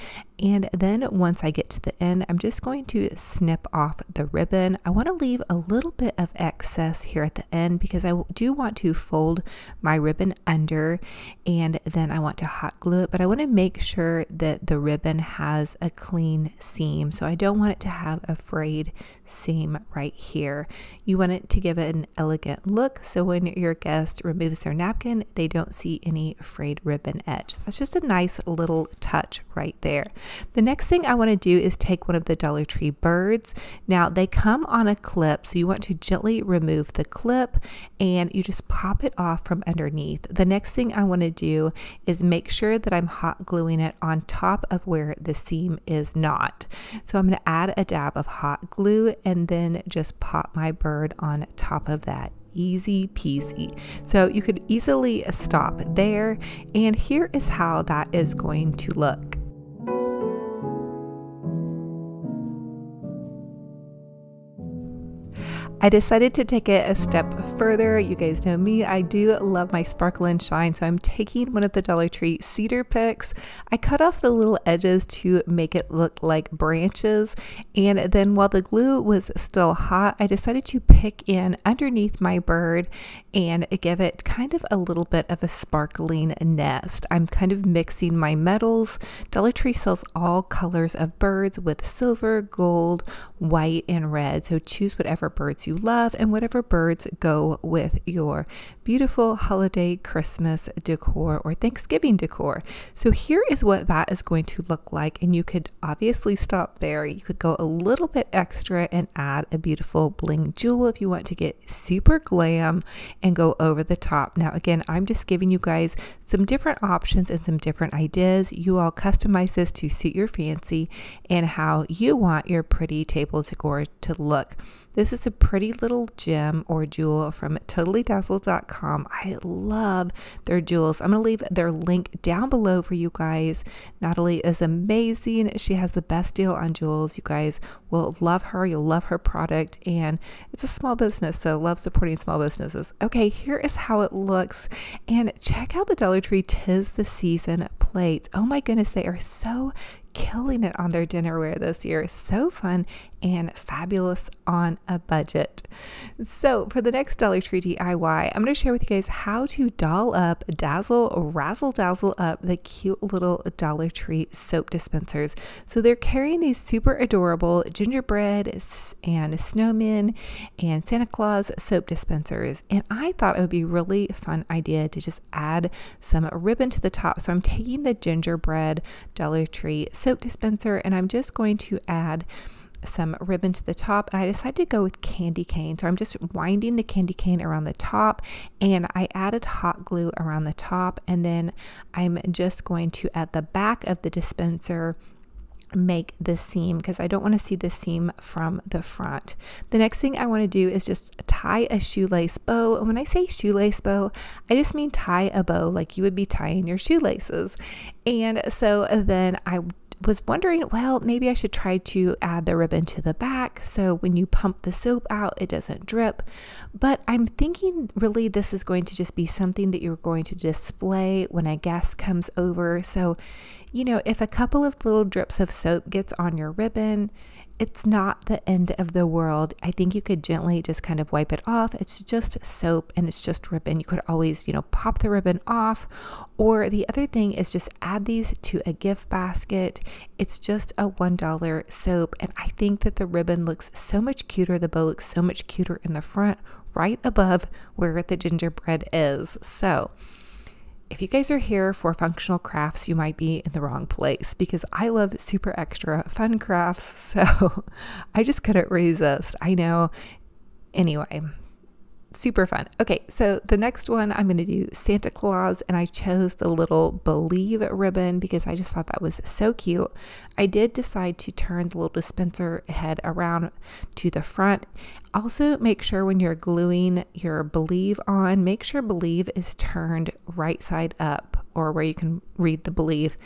And then once I get to the end, I'm just going to snip off the ribbon. I want to leave a little bit of excess here at the end because I do want to fold my ribbon under and then I want to hot glue it, but I want to make sure that the ribbon has a clean seam. So I don't want it to have a frayed seam right here. You want it to give it an elegant look so when your guest removes their napkin, they don't see any frayed ribbon edge. That's just a nice little touch right there. The next thing I want to do is take one of the Dollar Tree birds. Now they come on a clip, so you want to gently remove the clip and you just pop it off from underneath. The next thing I want to do is make sure that I'm hot gluing it on top of where the seam is not. So I'm going to add a dab of hot glue and then just pop my bird on top of that. easy peasy. So you could easily stop there, and here is how that is going to look. I decided to take it a step further. You guys know me, I do love my sparkle and shine, so I'm taking one of the Dollar Tree cedar picks. I cut off the little edges to make it look like branches, and then while the glue was still hot, I decided to pick in underneath my bird and give it kind of a little bit of a sparkling nest. I'm kind of mixing my metals. Dollar Tree sells all colors of birds with silver, gold, white, and red, so choose whatever birds you love and whatever birds go with your beautiful holiday Christmas decor or Thanksgiving decor. So here is what that is going to look like, and you could obviously stop there. You could go a little bit extra and add a beautiful bling jewel if you want to get super glam and go over the top. Now again, I'm just giving you guys some different options and some different ideas. You all customize this to suit your fancy and how you want your pretty table decor to look. This is a pretty little gem or jewel from totallydazzled.com. I love their jewels. I'm going to leave their link down below for you guys. Natalie is amazing. She has the best deal on jewels. You guys will love her. You'll love her product, and it's a small business, so love supporting small businesses. Okay, here is how it looks, and check out the Dollar Tree 'Tis the Season plates. Oh my goodness, they are so killing it on their dinnerware this year. So fun and fabulous on a budget. So for the next Dollar Tree DIY, I'm going to share with you guys how to doll up, dazzle, razzle dazzle up the cute little Dollar Tree soap dispensers. So they're carrying these super adorable gingerbread and snowmen and Santa Claus soap dispensers, and I thought it would be a really fun idea to just add some ribbon to the top. So I'm taking the gingerbread Dollar Tree soap dispenser and I'm just going to add some ribbon to the top, and I decided to go with candy cane. So I'm just winding the candy cane around the top, and I added hot glue around the top, and then I'm just going to, at the back of the dispenser, make the seam because I don't want to see the seam from the front. The next thing I want to do is just tie a shoelace bow. And when I say shoelace bow, I just mean tie a bow like you would be tying your shoelaces. And so then I was wondering, well, maybe I should try to add the ribbon to the back so when you pump the soap out, it doesn't drip. But I'm thinking really this is going to just be something that you're going to display when a guest comes over. So, you know, if a couple of little drips of soap gets on your ribbon, it's not the end of the world. I think you could gently just kind of wipe it off. It's just soap and it's just ribbon. You could always, you know, pop the ribbon off. Or the other thing is just add these to a gift basket. It's just a $1 soap. And I think that the ribbon looks so much cuter. The bow looks so much cuter in the front, right above where the gingerbread is. So if you guys are here for functional crafts, you might be in the wrong place because I love super extra fun crafts. So I just couldn't resist. I know. Anyway, super fun. Okay, so the next one I'm going to do Santa Claus, and I chose the little Believe ribbon because I just thought that was so cute. I did decide to turn the little dispenser head around to the front. Also, make sure when you're gluing your Believe on, make sure Believe is turned right side up, or where you can read the Believe.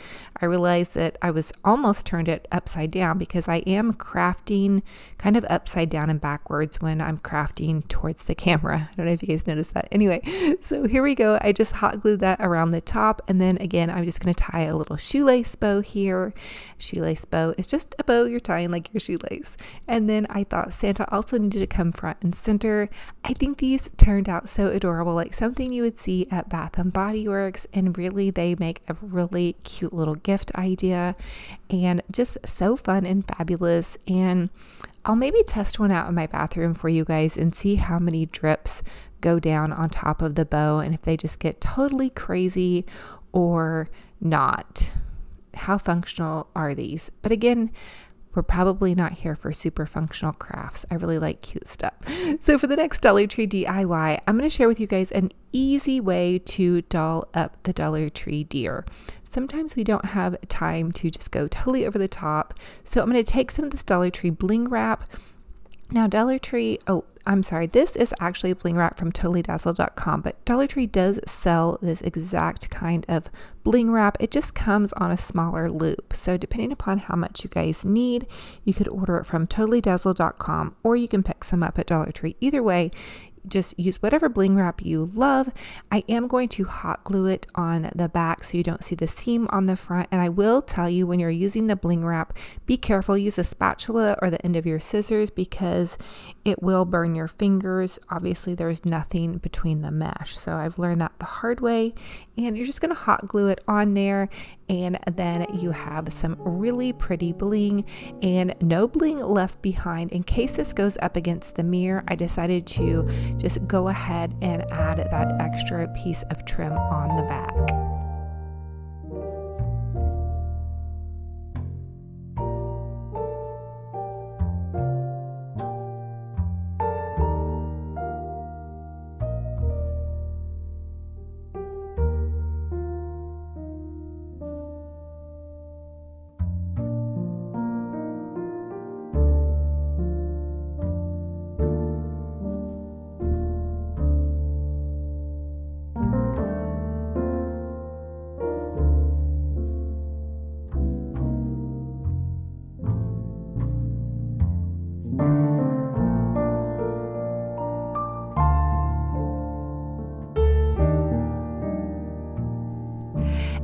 I realized that I was almost turned it upside down because I am crafting kind of upside down and backwards when I'm crafting towards the camera. I don't know if you guys noticed that. Anyway, so here we go. I just hot glued that around the top, and then again, I'm just going to tie a little shoelace bow here. Shoelace bow is just a bow you're tying like your shoelace. And then I thought Santa also needed to come front and center. I think these turned out so adorable, like something you would see at Bath and Body Works, and really they make a really cute little gift idea and just so fun and fabulous. And I'll maybe test one out in my bathroom for you guys and see how many drips go down on top of the bow and if they just get totally crazy or not. How functional are these? But again, we're probably not here for super functional crafts. I really like cute stuff. So for the next Dollar Tree DIY, I'm going to share with you guys an easy way to doll up the Dollar Tree deer. Sometimes we don't have time to just go totally over the top. So I'm going to take some of this Dollar Tree bling wrap. Now Dollar Tree, oh, I'm sorry, this is actually bling wrap from totallydazzle.com, but Dollar Tree does sell this exact kind of bling wrap. It just comes on a smaller loop. So depending upon how much you guys need, you could order it from totallydazzle.com or you can pick some up at Dollar Tree. Either way, just use whatever bling wrap you love. I am going to hot glue it on the back so you don't see the seam on the front. And I will tell you, when you're using the bling wrap, be careful. Use a spatula or the end of your scissors because it will burn your fingers. Obviously, there's nothing between the mesh. So I've learned that the hard way. And you're just going to hot glue it on there. And then you have some really pretty bling and no bling left behind. In case this goes up against the mirror, I decided to just go ahead and add that extra piece of trim on the back.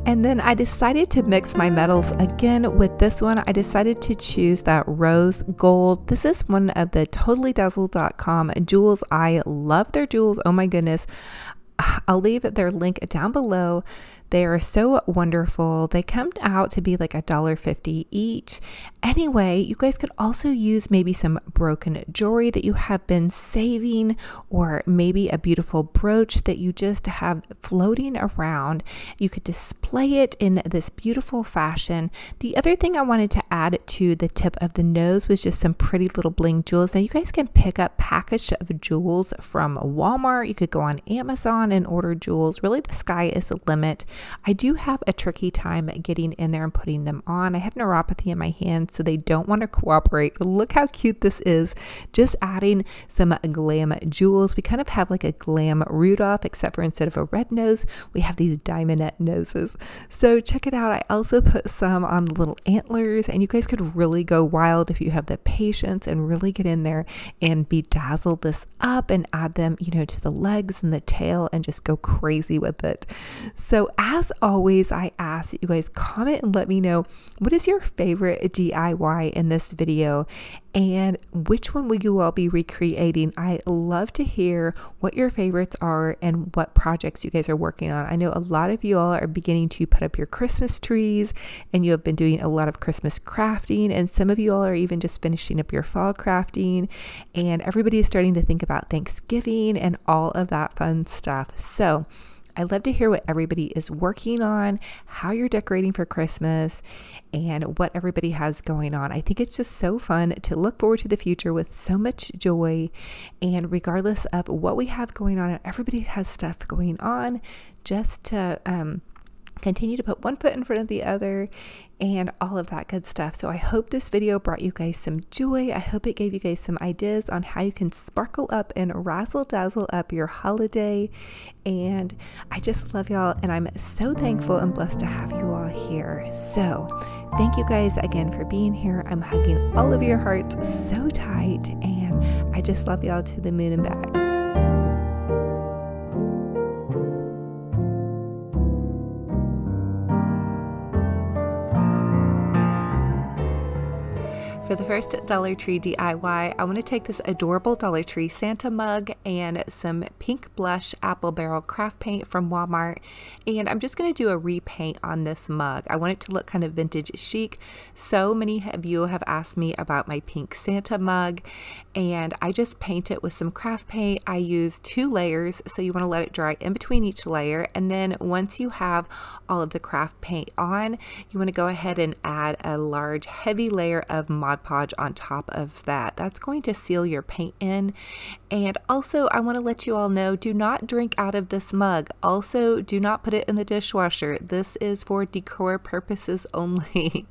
And then I decided to mix my metals again with this one. I decided to choose that rose gold. This is one of the totallydazzle.com jewels. I love their jewels. Oh my goodness. I'll leave their link down below. They are so wonderful. They come out to be like $1.50 each. Anyway, you guys could also use maybe some broken jewelry that you have been saving, or maybe a beautiful brooch that you just have floating around. You could display it in this beautiful fashion. The other thing I wanted to add to the tip of the nose was just some pretty little bling jewels. Now you guys can pick up package of jewels from Walmart. You could go on Amazon and order jewels. Really, the sky is the limit. I do have a tricky time getting in there and putting them on. I have neuropathy in my hands, so they don't want to cooperate. But look how cute this is. Just adding some glam jewels. We kind of have like a glam Rudolph, except for instead of a red nose, we have these diamondette noses. So check it out. I also put some on the little antlers, and you guys could really go wild if you have the patience and really get in there and bedazzle this up and add them, you know, to the legs and the tail and just go crazy with it. So as always, I ask that you guys comment and let me know, what is your favorite DIY in this video and which one will you all be recreating? I love to hear what your favorites are and what projects you guys are working on. I know a lot of you all are beginning to put up your Christmas trees and you have been doing a lot of Christmas crafting, and some of you all are even just finishing up your fall crafting, and everybody is starting to think about Thanksgiving and all of that fun stuff. So I love to hear what everybody is working on, how you're decorating for Christmas, and what everybody has going on. I think it's just so fun to look forward to the future with so much joy. And regardless of what we have going on, everybody has stuff going on, just to continue to put one foot in front of the other and all of that good stuff. So I hope this video brought you guys some joy. I hope it gave you guys some ideas on how you can sparkle up and razzle dazzle up your holiday. And I just love y'all, and I'm so thankful and blessed to have you all here. So thank you guys again for being here. I'm hugging all of your hearts so tight, and I just love y'all to the moon and back. For the first Dollar Tree DIY, I want to take this adorable Dollar Tree Santa mug and some pink blush apple barrel craft paint from Walmart, and I'm just going to do a repaint on this mug. I want it to look kind of vintage chic. So many of you have asked me about my pink Santa mug, and I just paint it with some craft paint. I use 2 layers, so you want to let it dry in between each layer, and then once you have all of the craft paint on, you want to go ahead and add a large heavy layer of Mod Mod Podge on top of that. That's going to seal your paint in. And also, I want to let you all know, do not drink out of this mug. Also, do not put it in the dishwasher. This is for decor purposes only.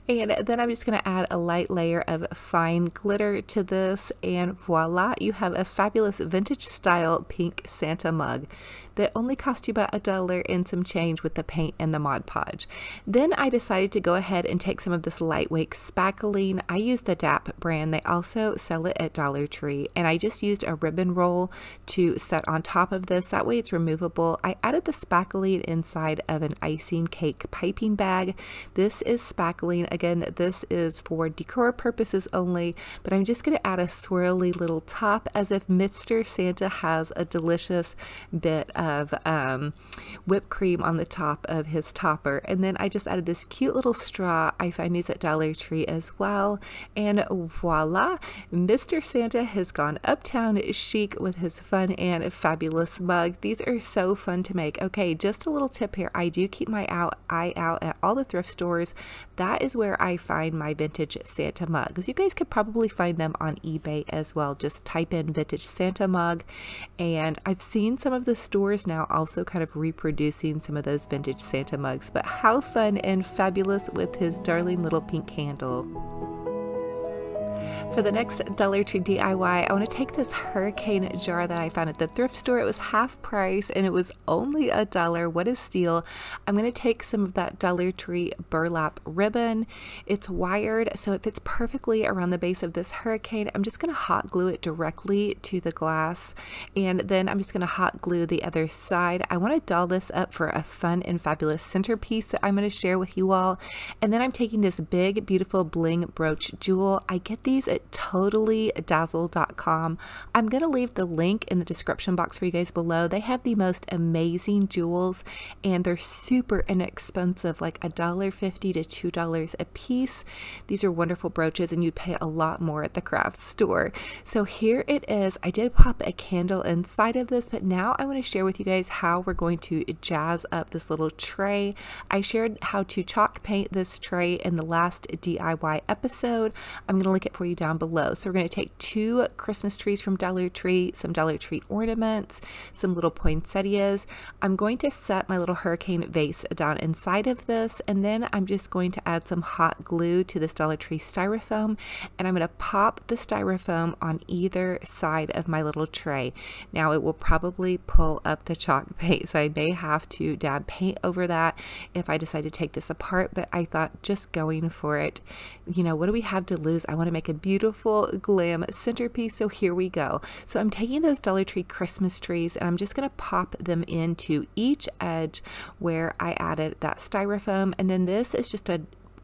And then I'm just going to add a light layer of fine glitter to this, and voila, you have a fabulous vintage style pink Santa mug that only cost you about $1 and some change with the paint and the Mod Podge. Then I decided to go ahead and take some of this lightweight spackling. I use the DAP brand. They also sell it at Dollar Tree, and I just used a ribbon roll to set on top of this. That way it's removable. I added the spackling inside of an icing cake piping bag. This is spackling. Again, this is for decor purposes only, but I'm just going to add a swirly little top as if Mr. Santa has a delicious bit of whipped cream on the top of his topper. And then I just added this cute little straw. I find these at Dollar Tree as well. And voila, Mr. Santa has gone uptown chic with his fun and fabulous mug. These are so fun to make. Okay, just a little tip here. I do keep my eye out at all the thrift stores. That is where I find my vintage Santa mugs. You guys could probably find them on eBay as well. Just type in vintage Santa mug, and I've seen some of the stores now also kind of reproducing some of those vintage Santa mugs. But how fun and fabulous with his darling little pink handle. For the next Dollar Tree DIY, I want to take this hurricane jar that I found at the thrift store. It was half price and it was only $1. What a steal. I'm going to take some of that Dollar Tree burlap ribbon. It's wired, so it fits perfectly around the base of this hurricane. I'm just going to hot glue it directly to the glass, and then I'm just going to hot glue the other side. I want to doll this up for a fun and fabulous centerpiece that I'm going to share with you all. And then I'm taking this big, beautiful bling brooch jewel. I get these at totallydazzle.com. I'm going to leave the link in the description box for you guys below. They have the most amazing jewels, and they're super inexpensive, like $1.50 to $2 a piece. These are wonderful brooches, and you'd pay a lot more at the craft store. So here it is. I did pop a candle inside of this, but now I want to share with you guys how we're going to jazz up this little tray. I shared how to chalk paint this tray in the last DIY episode. I'm going to link it for you down below. So we're going to take 2 Christmas trees from Dollar Tree, some Dollar Tree ornaments, some little poinsettias. I'm going to set my little hurricane vase down inside of this, and then I'm just going to add some hot glue to this Dollar Tree styrofoam, and I'm going to pop the styrofoam on either side of my little tray. Now it will probably pull up the chalk paint, so I may have to dab paint over that if I decide to take this apart, but I thought just going for it, you know, what do we have to lose? I want to make a beautiful glam centerpiece, so here we go. So I'm taking those Dollar Tree Christmas trees, and I'm just going to pop them into each edge where I added that styrofoam, and then this is just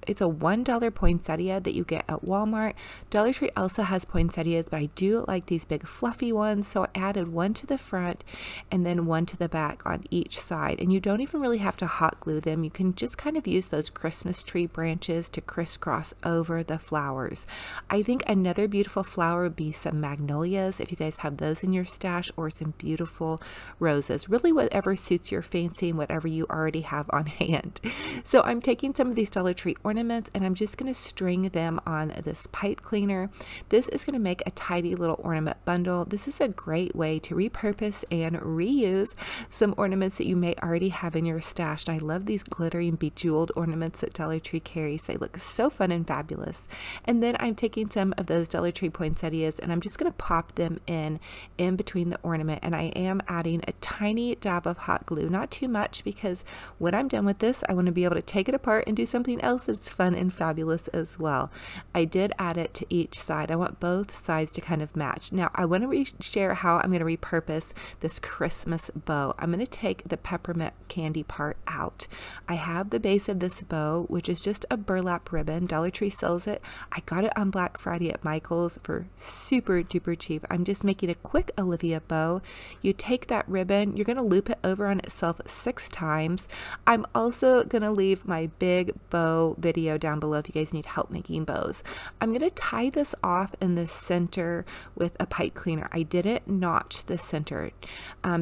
it's a $1 poinsettia that you get at Walmart. Dollar Tree also has poinsettias, but I do like these big fluffy ones, so I added one to the front and then one to the back on each side. And you don't even really have to hot glue them. You can just kind of use those Christmas tree branches to crisscross over the flowers. I think another beautiful flower would be some magnolias, if you guys have those in your stash, or some beautiful roses. Really whatever suits your fancy and whatever you already have on hand. So I'm taking some of these Dollar Tree ornaments, and I'm just going to string them on this pipe cleaner. This is going to make a tidy little ornament bundle. This is a great way to repurpose and reuse some ornaments that you may already have in your stash. And I love these glittery and bejeweled ornaments that Dollar Tree carries. They look so fun and fabulous. And then I'm taking some of those Dollar Tree poinsettias, and I'm just going to pop them in between the ornament, and I am adding a tiny dab of hot glue, not too much, because when I'm done with this, I want to be able to take it apart and do something else that's fun and fabulous as well. I did add it to each side. I want both sides to kind of match. Now I want to share how I'm going to repurpose this Christmas bow. I'm going to take the peppermint candy part out. I have the base of this bow, which is just a burlap ribbon. Dollar Tree sells it. I got it on Black Friday at Michael's for super duper cheap. I'm just making a quick Olivia bow. You take that ribbon, you're going to loop it over on itself 6 times. I'm also going to leave my big bow, big video down below if you guys need help making bows. I'm going to tie this off in the center with a pipe cleaner. I didn't notch the center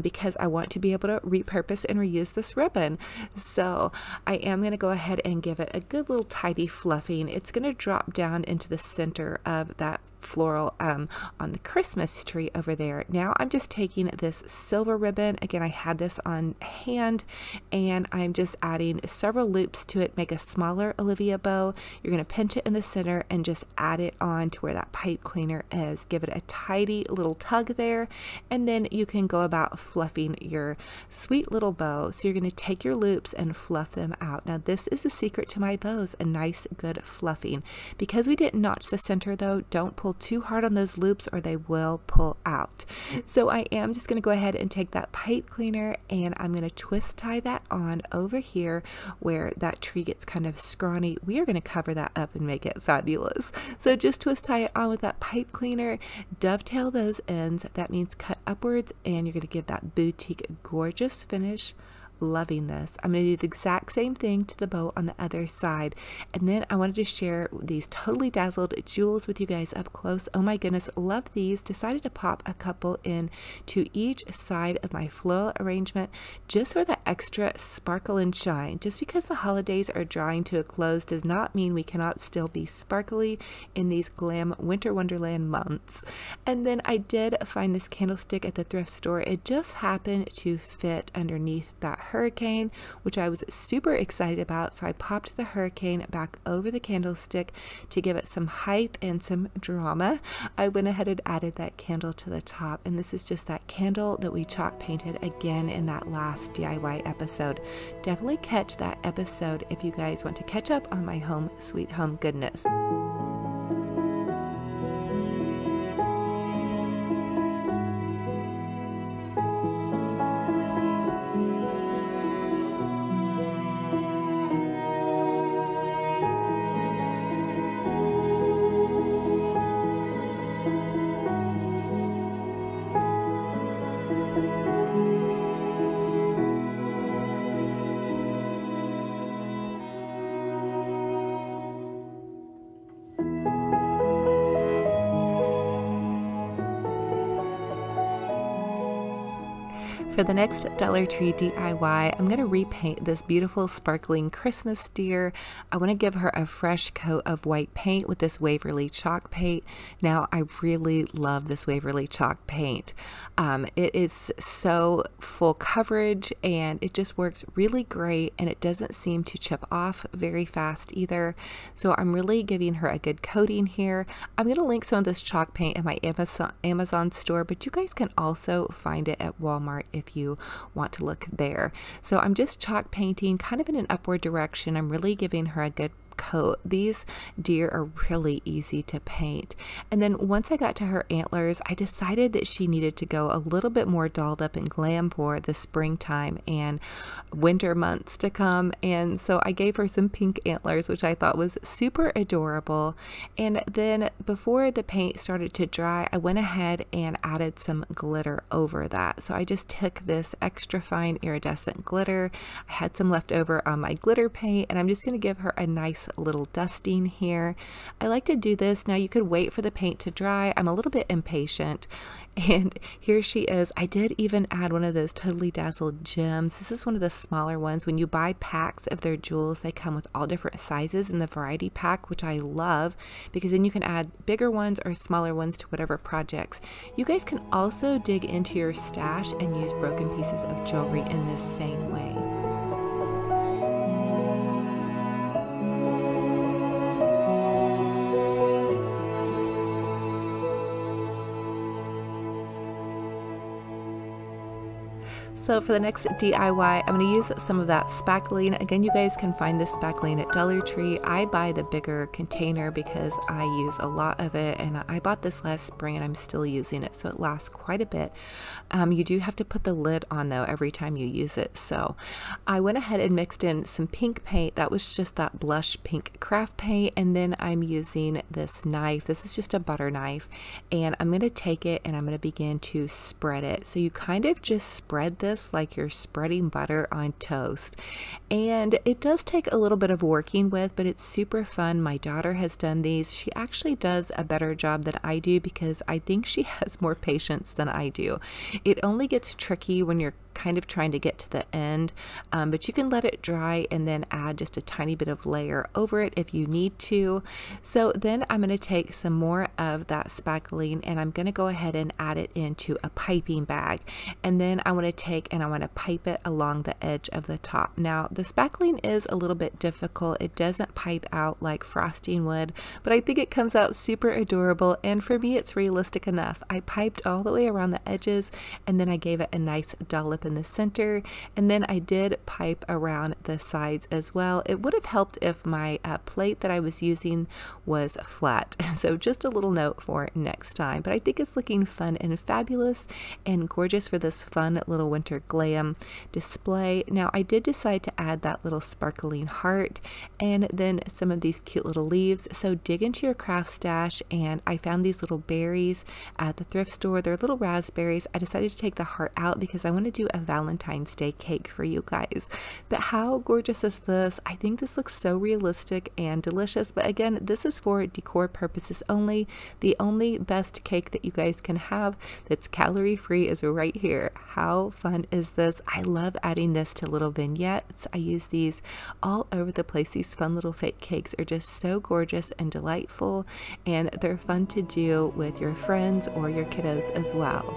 because I want to be able to repurpose and reuse this ribbon. So I am going to go ahead and give it a good little tidy fluffing. It's going to drop down into the center of that floral on the Christmas tree over there. Now I'm just taking this silver ribbon. Again, I had this on hand, and I'm just adding several loops to it, make a smaller Olivia bow. You're going to pinch it in the center and just add it on to where that pipe cleaner is. Give it a tidy little tug there, and then you can go about fluffing your sweet little bow. So you're going to take your loops and fluff them out. Now this is the secret to my bows, a nice good fluffing. Because we didn't notch the center though, don't pull too hard on those loops or they will pull out. So I am just going to go ahead and take that pipe cleaner, and I'm going to twist tie that on over here where that tree gets kind of scrawny. We are going to cover that up and make it fabulous. So just twist tie it on with that pipe cleaner, dovetail those ends. That means cut upwards, and you're going to give that boutique gorgeous finish. Loving this. I'm going to do the exact same thing to the bow on the other side. And then I wanted to share these totally dazzled jewels with you guys up close. Oh my goodness, love these. Decided to pop a couple in to each side of my floral arrangement just for that extra sparkle and shine. Just because the holidays are drawing to a close does not mean we cannot still be sparkly in these glam winter wonderland months. And then I did find this candlestick at the thrift store. It just happened to fit underneath that hurricane, which I was super excited about. So I popped the hurricane back over the candlestick to give it some height and some drama. I went ahead and added that candle to the top, and this is just that candle that we chalk painted again in that last DIY episode. Definitely catch that episode if you guys want to catch up on my home sweet home goodness. For the next Dollar Tree DIY, I'm going to repaint this beautiful sparkling Christmas deer. I want to give her a fresh coat of white paint with this Waverly chalk paint. Now, I really love this Waverly chalk paint. It is so full coverage, and it just works really great, and it doesn't seem to chip off very fast either. So I'm really giving her a good coating here. I'm going to link some of this chalk paint in my Amazon store, but you guys can also find it at Walmart if you want to look there. So I'm just chalk painting kind of in an upward direction. I'm really giving her a good coat. These deer are really easy to paint. And then once I got to her antlers, I decided that she needed to go a little bit more dolled up and glam for the springtime and winter months to come. And so I gave her some pink antlers, which I thought was super adorable. And then before the paint started to dry, I went ahead and added some glitter over that. So I just took this extra fine iridescent glitter. I had some left over on my glitter paint, and I'm just going to give her a nice little dusting here. I like to do this. Now you could wait for the paint to dry. I'm a little bit impatient, and here she is. I did even add one of those totally dazzled gems. This is one of the smaller ones. When you buy packs of their jewels, they come with all different sizes in the variety pack, which I love because then you can add bigger ones or smaller ones to whatever projects. You guys can also dig into your stash and use broken pieces of jewelry in this same way. So for the next DIY, I'm going to use some of that spackling. Again, you guys can find this spackling at Dollar Tree. I buy the bigger container because I use a lot of it, and I bought this last spring and I'm still using it, so it lasts quite a bit. You do have to put the lid on though every time you use it. So I went ahead and mixed in some pink paint. That was just that blush pink craft paint, and then I'm using this knife. This is just a butter knife, and I'm going to take it and I'm going to begin to spread it. So you kind of just spread this this like you're spreading butter on toast. And it does take a little bit of working with, but it's super fun. My daughter has done these. She actually does a better job than I do because I think she has more patience than I do. It only gets tricky when you're kind of trying to get to the end, but you can let it dry and then add just a tiny bit of layer over it if you need to. So then I'm going to take some more of that spackling and I'm going to go ahead and add it into a piping bag, and then I want to take and I want to pipe it along the edge of the top. Now the spackling is a little bit difficult. It doesn't pipe out like frosting would, but I think it comes out super adorable, and for me it's realistic enough. I piped all the way around the edges and then I gave it a nice dollop in the center, and then I did pipe around the sides as well. It would have helped if my plate that I was using was flat, so just a little note for next time. But I think it's looking fun and fabulous and gorgeous for this fun little winter glam display. Now I did decide to add that little sparkling heart and then some of these cute little leaves, so dig into your craft stash, and I found these little berries at the thrift store. They're little raspberries. I decided to take the heart out because I want to do a Valentine's Day cake for you guys. But how gorgeous is this? I think this looks so realistic and delicious, but again, this is for decor purposes only. The only best cake that you guys can have that's calorie free is right here. How fun is this? I love adding this to little vignettes. I use these all over the place. These fun little fake cakes are just so gorgeous and delightful, and they're fun to do with your friends or your kiddos as well.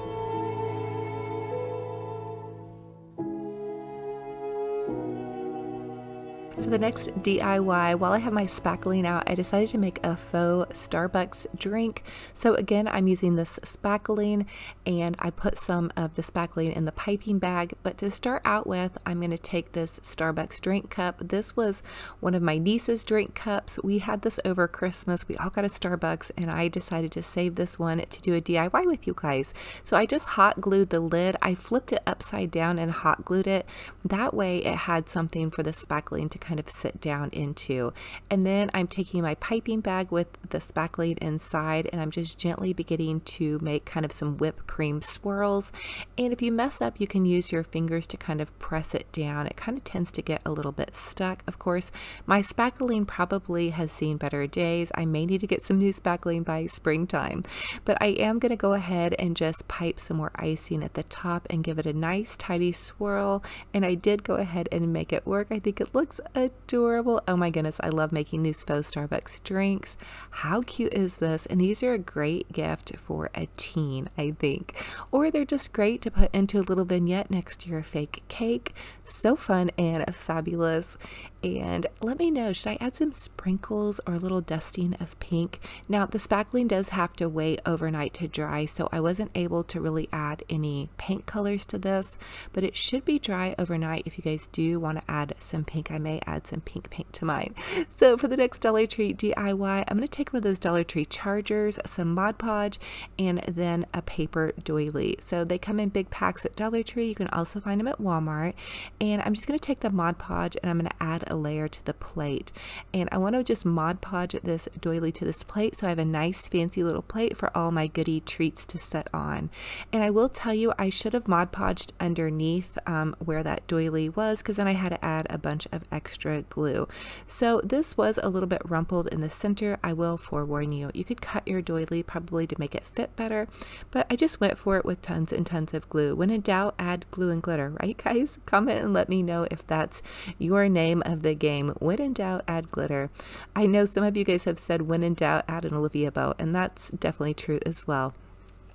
For the next DIY, while I have my spackling out, I decided to make a faux Starbucks drink. So again, I'm using this spackling, and I put some of the spackling in the piping bag. But to start out with, I'm going to take this Starbucks drink cup. This was one of my niece's drink cups. We had this over Christmas. We all got a Starbucks, and I decided to save this one to do a DIY with you guys. So I just hot glued the lid. I flipped it upside down and hot glued it. That way it had something for the spackling to kind of sit down into. And then I'm taking my piping bag with the spackling inside, and I'm just gently beginning to make kind of some whipped cream swirls. And if you mess up, you can use your fingers to kind of press it down. It kind of tends to get a little bit stuck. Of course, my spackling probably has seen better days. I may need to get some new spackling by springtime, but I am going to go ahead and just pipe some more icing at the top and give it a nice tidy swirl. And I did go ahead and make it work. I think it looks adorable. Oh my goodness, I love making these faux Starbucks drinks. How cute is this? And these are a great gift for a teen, I think. Or they're just great to put into a little vignette next to your fake cake. So fun and fabulous. And let me know, should I add some sprinkles or a little dusting of pink? Now the spackling does have to wait overnight to dry, so I wasn't able to really add any paint colors to this, but it should be dry overnight. If you guys do want to add some pink, I may add some pink paint to mine. So for the next Dollar Tree DIY, I'm going to take one of those Dollar Tree chargers, some Mod Podge, and then a paper doily. So they come in big packs at Dollar Tree. You can also find them at Walmart. And I'm just going to take the Mod Podge and I'm going to add a layer to the plate, and I want to just Mod Podge this doily to this plate so I have a nice fancy little plate for all my goodie treats to set on. And I will tell you, I should have Mod Podged underneath where that doily was, because then I had to add a bunch of extra glue. So this was a little bit rumpled in the center. I will forewarn you, you could cut your doily probably to make it fit better, but I just went for it with tons and tons of glue. When in doubt, add glue and glitter, right guys? Comment and let me know if that's your name of the game. When in doubt, add glitter. I know some of you guys have said when in doubt, add an Olivia bow, and that's definitely true as well.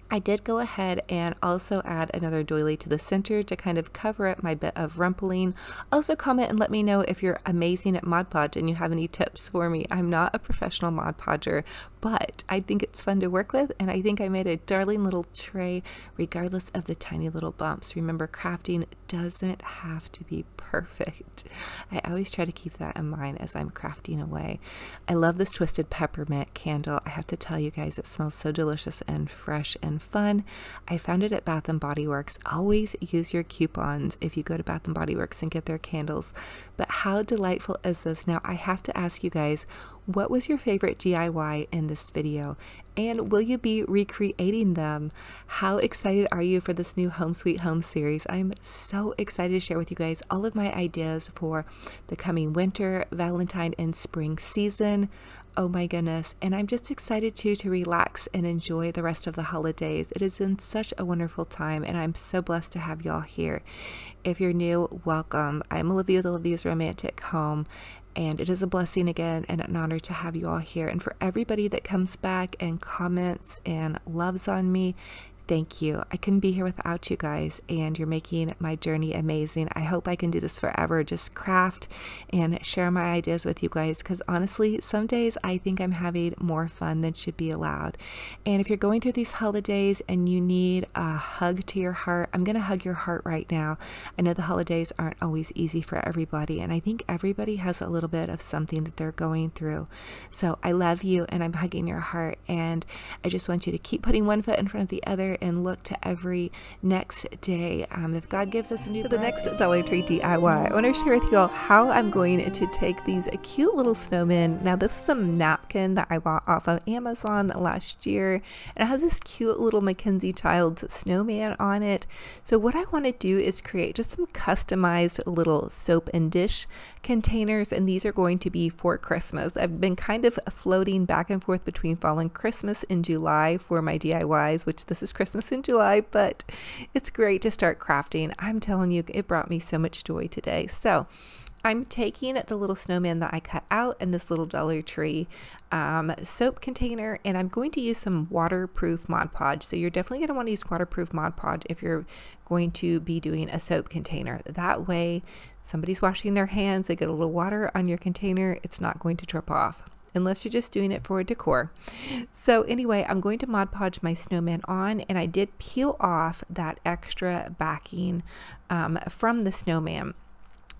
I did go ahead and also add another doily to the center to kind of cover up my bit of rumpling. Also comment and let me know if you're amazing at Mod Podge and you have any tips for me. I'm not a professional Mod Podger, but I think it's fun to work with, and I think I made a darling little tray regardless of the tiny little bumps. Remember, crafting doesn't have to be perfect. I always try to keep that in mind as I'm crafting away. I love this twisted peppermint candle. I have to tell you guys, it smells so delicious and fresh and fun. I found it at Bath & Body Works. Always use your coupons if you go to Bath & Body Works and get their candles. But how delightful is this? Now I have to ask you guys, What was your favorite DIY in this video? And will you be recreating them? How excited are you for this new Home Sweet Home series? I'm so excited to share with you guys all of my ideas for the coming winter, Valentine, and spring season. Oh my goodness. And I'm just excited too to relax and enjoy the rest of the holidays. It has been such a wonderful time, and I'm so blessed to have y'all here. If you're new, welcome. I'm Olivia with Olivia's Romantic Home, and it is a blessing again and an honor to have you all here. And for everybody that comes back and comments and loves on me, thank you. I couldn't be here without you guys, and you're making my journey amazing. I hope I can do this forever, just craft and share my ideas with you guys, because honestly, some days I think I'm having more fun than should be allowed. And if you're going through these holidays and you need a hug to your heart, I'm going to hug your heart right now. I know the holidays aren't always easy for everybody, and I think everybody has a little bit of something that they're going through. So I love you, and I'm hugging your heart, and I just want you to keep putting one foot in front of the other and look to every next day. If God gives us a new the next Dollar Tree DIY, I want to share with you all how I'm going to take these cute little snowmen. Now, this is a napkin that I bought off of Amazon last year, and it has this cute little Mackenzie Childs snowman on it. So what I want to do is create just some customized little soap and dish containers, and these are going to be for Christmas. I've been kind of floating back and forth between fall and Christmas in July for my DIYs, which this is Christmas in July, but it's great to start crafting. I'm telling you, it brought me so much joy today. So I'm taking the little snowman that I cut out in this little Dollar Tree soap container, and I'm going to use some waterproof Mod Podge. So you're definitely going to want to use waterproof Mod Podge if you're going to be doing a soap container. That way, somebody's washing their hands, they get a little water on your container, it's not going to drip off, unless you're just doing it for decor. So anyway, I'm going to Mod Podge my snowman on, and I did peel off that extra backing from the snowman.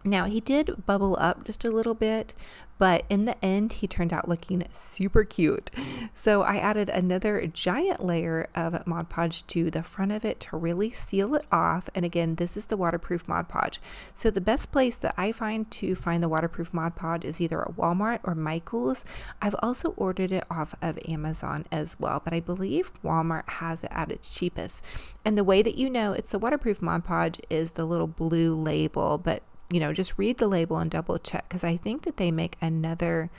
Now, he did bubble up just a little bit, but in the end, he turned out looking super cute. So I added another giant layer of Mod Podge to the front of it to really seal it off. And again, this is the waterproof Mod Podge. So the best place that I find to find the waterproof Mod Podge is either at Walmart or Michael's. I've also ordered it off of Amazon as well, but I believe Walmart has it at its cheapest. And the way that you know it's the waterproof Mod Podge is the little blue label, but you know, just read the label and double check, because I think that they make another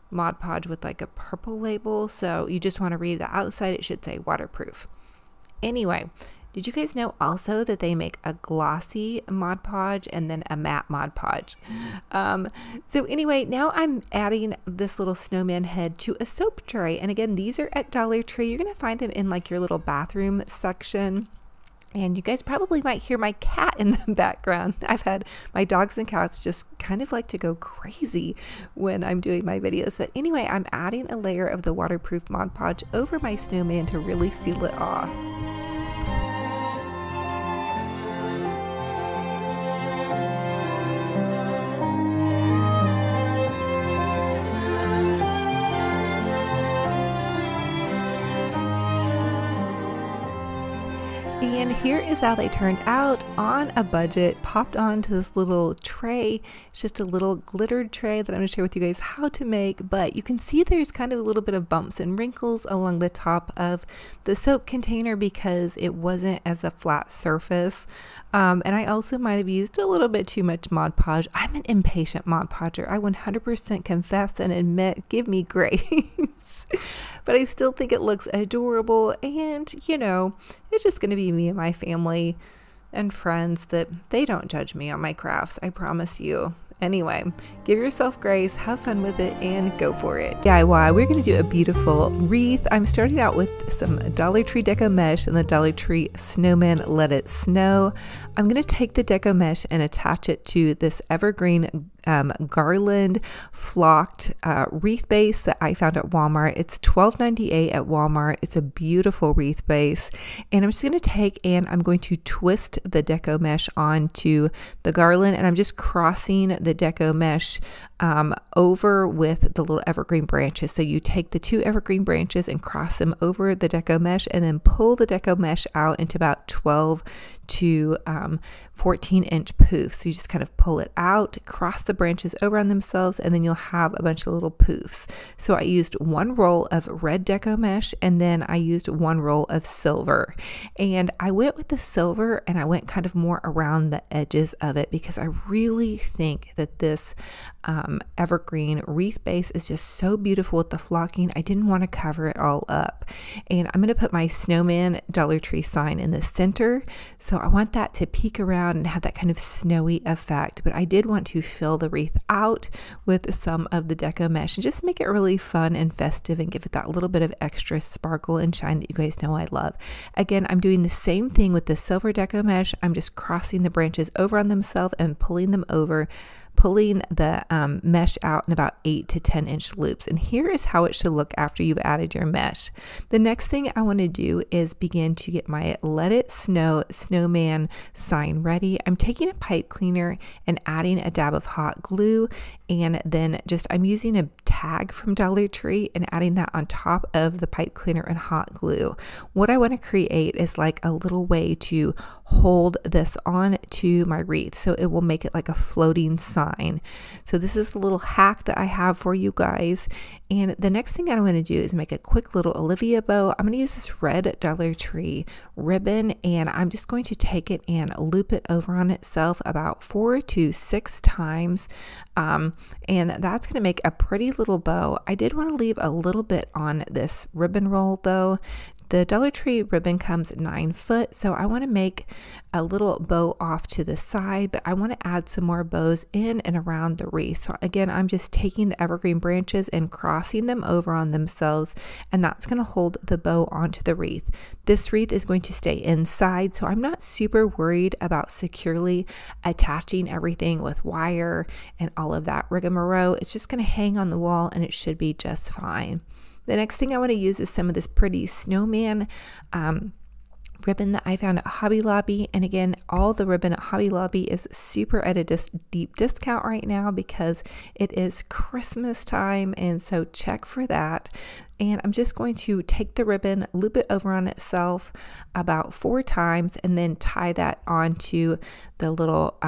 Mod Podge with like a purple label. So you just want to read the outside. It should say waterproof. Anyway, did you guys know also that they make a glossy Mod Podge and then a matte Mod Podge? So anyway, now I'm adding this little snowman head to a soap tray. And again, these are at Dollar Tree. You're going to find them in like your little bathroom section. And you guys probably might hear my cat in the background. I've had my dogs and cats just kind of like to go crazy when I'm doing my videos. But anyway, I'm adding a layer of the waterproof Mod Podge over my snowman to really seal it off. And here is how they turned out on a budget, popped onto this little tray. It's just a little glittered tray that I'm going to share with you guys how to make, but you can see there's kind of a little bit of bumps and wrinkles along the top of the soap container because it wasn't as a flat surface. And I also might have used a little bit too much Mod Podge. I'm an impatient Mod Podger. I 100% confess and admit, give me grace. But I still think it looks adorable, and you know, it's just going to be me and my family and friends that they don't judge me on my crafts, I promise you. Anyway, give yourself grace, have fun with it, and go for it. DIY, we're going to do a beautiful wreath. I'm starting out with some Dollar Tree Deco Mesh and the Dollar Tree Snowman Let It Snow. I'm going to take the Deco Mesh and attach it to this evergreen garland flocked wreath base that I found at Walmart. It's $12.98 at Walmart. It's a beautiful wreath base, and I'm just going to take and I'm going to twist the Deco Mesh onto the garland, and I'm just crossing the Deco Mesh over with the little evergreen branches. So you take the two evergreen branches and cross them over the Deco Mesh, and then pull the Deco Mesh out into about 12 to 14-inch poofs. So you just kind of pull it out, cross the branches over on themselves, and then you'll have a bunch of little poofs. So I used one roll of red deco mesh, and then I used one roll of silver. And I went with the silver, and I went kind of more around the edges of it because I really think that this evergreen wreath base is just so beautiful with the flocking. I didn't want to cover it all up. And I'm going to put my snowman Dollar Tree sign in the center. So I want that to peek around and have that kind of snowy effect. But I did want to fill the wreath out with some of the deco mesh and just make it really fun and festive and give it that little bit of extra sparkle and shine that you guys know I love. Again, I'm doing the same thing with the silver deco mesh. I'm just crossing the branches over on themselves and pulling them over, pulling the mesh out in about 8 to 10 inch loops. And here is how it should look after you've added your mesh. The next thing I want to do is begin to get my Let It Snow snowman sign ready. I'm taking a pipe cleaner and adding a dab of hot glue, and then I'm using a tag from Dollar Tree and adding that on top of the pipe cleaner and hot glue. What I want to create is like a little way to hold this on to my wreath, so it will make it like a floating sign. So this is a little hack that I have for you guys. And the next thing I want to do is make a quick little Olivia bow. I'm going to use this red Dollar Tree ribbon, and I'm just going to take it and loop it over on itself about 4 to 6 times. And that's going to make a pretty little bow. I did want to leave a little bit on this ribbon roll though. The Dollar Tree ribbon comes 9 foot, so I want to make a little bow off to the side, but I want to add some more bows in and around the wreath. So again, I'm just taking the evergreen branches and crossing them over on themselves, and that's going to hold the bow onto the wreath. This wreath is going to stay inside, so I'm not super worried about securely attaching everything with wire and all of that rigmarole. It's just going to hang on the wall, and it should be just fine. The next thing I want to use is some of this pretty snowman ribbon that I found at Hobby Lobby. And again, all the ribbon at Hobby Lobby is super at a deep discount right now because it is Christmas time, and so check for that. And I'm just going to take the ribbon, loop it over on itself about 4 times, and then tie that onto the little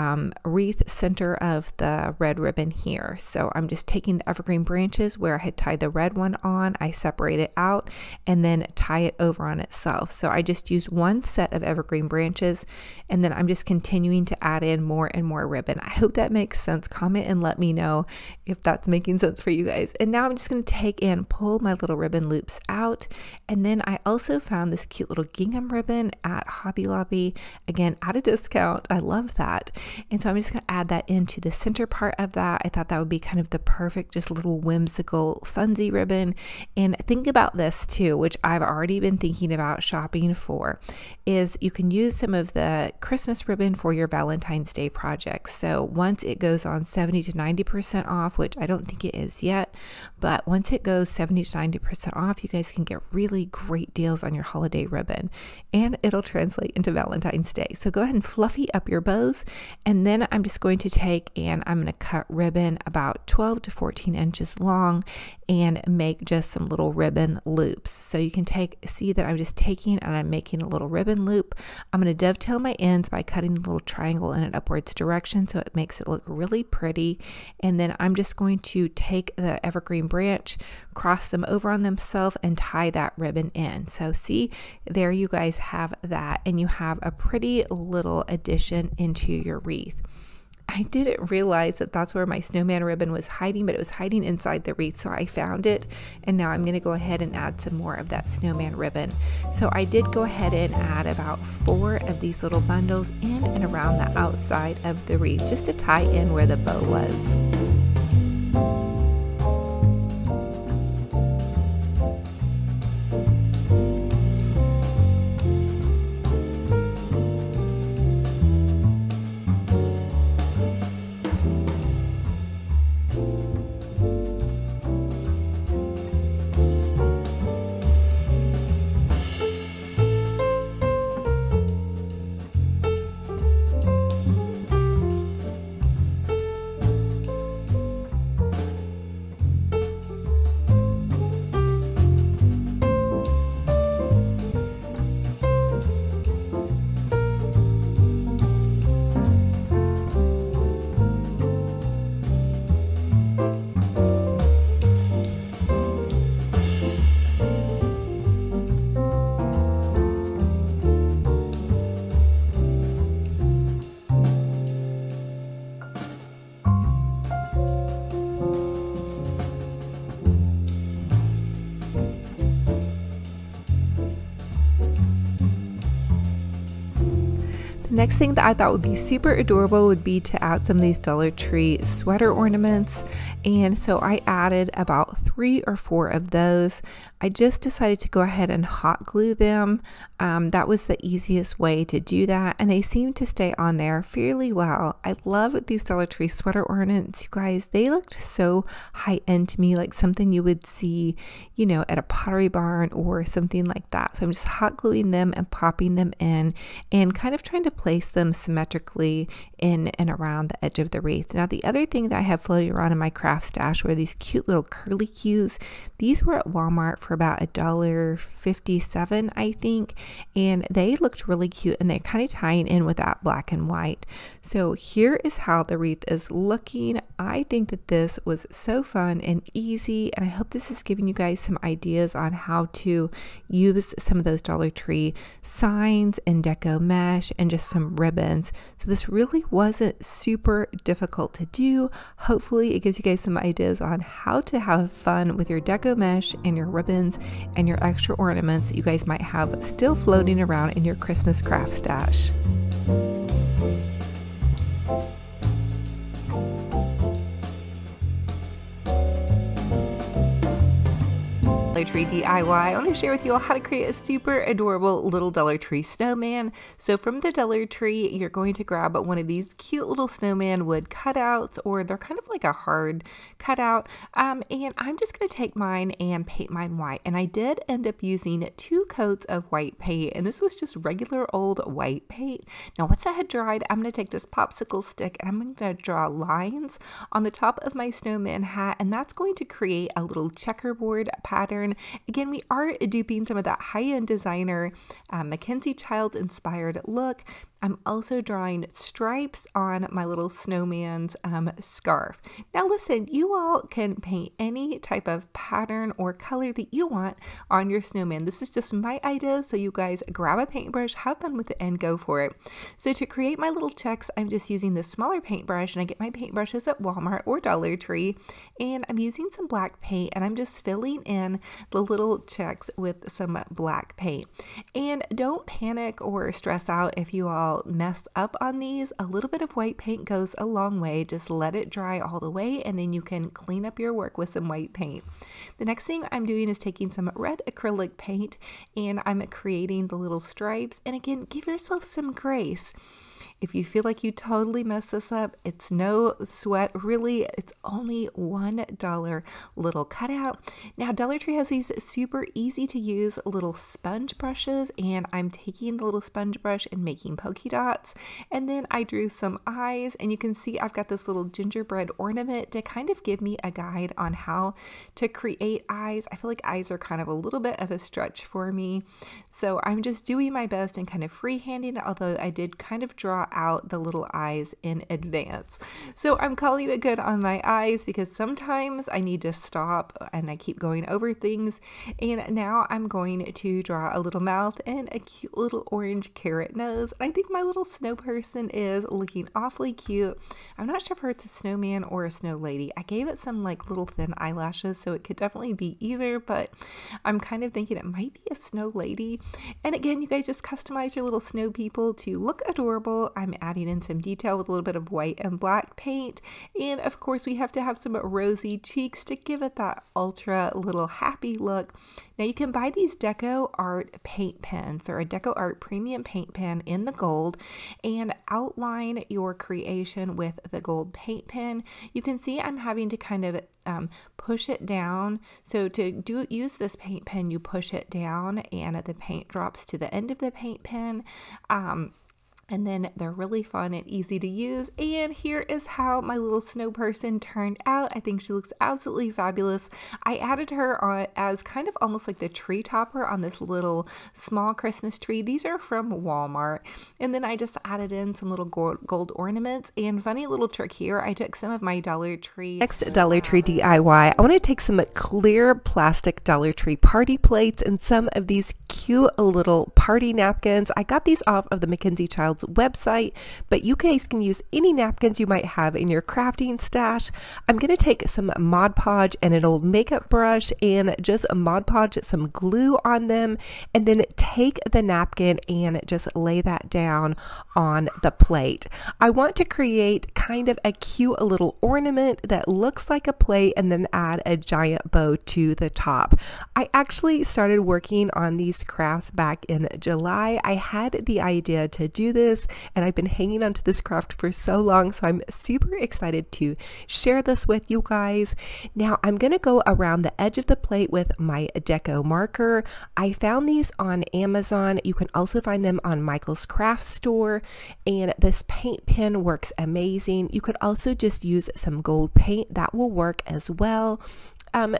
wreath center of the red ribbon here. So I'm just taking the evergreen branches where I had tied the red one on, I separate it out, and then tie it over on itself. So I just use one set of evergreen branches, and then I'm just continuing to add in more and more ribbon. I hope that makes sense. Comment and let me know if that's making sense for you guys. And now I'm just going to take and pull my little ribbon loops out, and then I also found this cute little gingham ribbon at Hobby Lobby, again at a discount. I love that. And so I'm just going to add that into the center part of that. I thought that would be kind of the perfect just little whimsical funsy ribbon. And think about this too, which I've already been thinking about shopping for, is you can use some of the Christmas ribbon for your Valentine's Day projects. So once it goes on 70 to 90% off, which I don't think it is yet, but once it goes 70 to 90% off, you guys can get really great deals on your holiday ribbon, and it'll translate into Valentine's Day. So go ahead and fluffy up your bows, and then I'm just going to take and I'm going to cut ribbon about 12 to 14 inches long and make just some little ribbon loops. So you can see that I'm just taking and I'm making a little ribbon loop. I'm going to dovetail my ends by cutting a little triangle in an upwards direction so it makes it look really pretty. And then I'm just going to take the evergreen branch, cross them over on themselves, and tie that ribbon in. So see, there you guys have that, and you have a pretty little addition into your wreath. I didn't realize that that's where my snowman ribbon was hiding, but it was hiding inside the wreath. So I found it, and now I'm going to go ahead and add some more of that snowman ribbon. So I did go ahead and add about 4 of these little bundles in and around the outside of the wreath, just to tie in where the bow was. The next thing that I thought would be super adorable would be to add some of these Dollar Tree sweater ornaments, and so I added about 3 or 4 of those. I just decided to go ahead and hot glue them. That was the easiest way to do that, and they seem to stay on there fairly well. I love these Dollar Tree sweater ornaments, you guys. They looked so high end to me, like something you would see, you know, at a Pottery Barn or something like that. So I'm just hot gluing them and popping them in and kind of trying to place them symmetrically in and around the edge of the wreath. Now, the other thing that I have floating around in my craft stash were these cute little curly cues. These were at Walmart for about $1.57, I think, and they looked really cute, and they're kind of tying in with that black and white. So here is how the wreath is looking. I think that this was so fun and easy, and I hope this is giving you guys some ideas on how to use some of those Dollar Tree signs and deco mesh and just some ribbons. So this really wasn't super difficult to do. Hopefully it gives you guys some ideas on how to have fun with your deco mesh and your ribbons and your extra ornaments that you guys might have still floating around in your Christmas craft stash. Dollar Tree DIY. I want to share with you all how to create a super adorable little Dollar Tree snowman. So from the Dollar Tree, you're going to grab one of these cute little snowman wood cutouts, or they're kind of like a hard cutout. And I'm just going to take mine and paint mine white. And I did end up using 2 coats of white paint, and this was just regular old white paint. Now once that had dried, I'm going to take this popsicle stick and I'm going to draw lines on the top of my snowman hat, and that's going to create a little checkerboard pattern. Again, we are duping some of that high-end designer Mackenzie Child inspired look. I'm also drawing stripes on my little snowman's scarf. Now listen, you all can paint any type of pattern or color that you want on your snowman. This is just my idea, so you guys grab a paintbrush, have fun with it, and go for it. So to create my little checks, I'm just using this smaller paintbrush, and I get my paintbrushes at Walmart or Dollar Tree, and I'm using some black paint, and I'm just filling in the little checks with some black paint. And don't panic or stress out if you all mess up on these. A little bit of white paint goes a long way. Just let it dry all the way, and then you can clean up your work with some white paint. The next thing I'm doing is taking some red acrylic paint, and I'm creating the little stripes. And again, give yourself some grace. If you feel like you totally messed this up, it's no sweat. Really, it's only $1 little cutout. Now, Dollar Tree has these super easy to use little sponge brushes, and I'm taking the little sponge brush and making polka dots. And then I drew some eyes, and you can see I've got this little gingerbread ornament to kind of give me a guide on how to create eyes. I feel like eyes are kind of a little bit of a stretch for me. So I'm just doing my best and kind of freehanding it, although I did kind of draw out the little eyes in advance. So I'm calling it good on my eyes because sometimes I need to stop and I keep going over things. And now I'm going to draw a little mouth and a cute little orange carrot nose. I think my little snow person is looking awfully cute. I'm not sure if it's a snowman or a snow lady. I gave it some like little thin eyelashes, so it could definitely be either, but I'm kind of thinking it might be a snow lady. And again, you guys just customize your little snow people to look adorable. I'm adding in some detail with a little bit of white and black paint. And of course, we have to have some rosy cheeks to give it that ultra little happy look. Now you can buy these Deco Art paint pens. They're a Deco Art premium paint pen in the gold, and outline your creation with the gold paint pen. You can see I'm having to kind of push it down. So to use this paint pen, you push it down and the paint drops to the end of the paint pen. And then they're really fun and easy to use. And here is how my little snow person turned out. I think she looks absolutely fabulous. I added her on as kind of almost like the tree topper on this little small Christmas tree. These are from Walmart. And then I just added in some little gold ornaments. And funny little trick here, I took some of my Dollar Tree. Next Dollar Tree DIY, I want to take some clear plastic Dollar Tree party plates and some of these cute little party napkins. I got these off of the Mackenzie Child Child's website, but you guys can use any napkins you might have in your crafting stash. I'm going to take some Mod Podge and an old makeup brush and just Mod Podge some glue on them, and then take the napkin and just lay that down on the plate. I want to create kind of a cute little ornament that looks like a plate and then add a giant bow to the top. I actually started working on these crafts back in July. I had the idea to do this and I've been hanging on to this craft for so long, so I'm super excited to share this with you guys. Now I'm going to go around the edge of the plate with my deco marker. I found these on Amazon. You can also find them on Michael's Craft Store, and this paint pen works amazing. You could also just use some gold paint, that will work as well.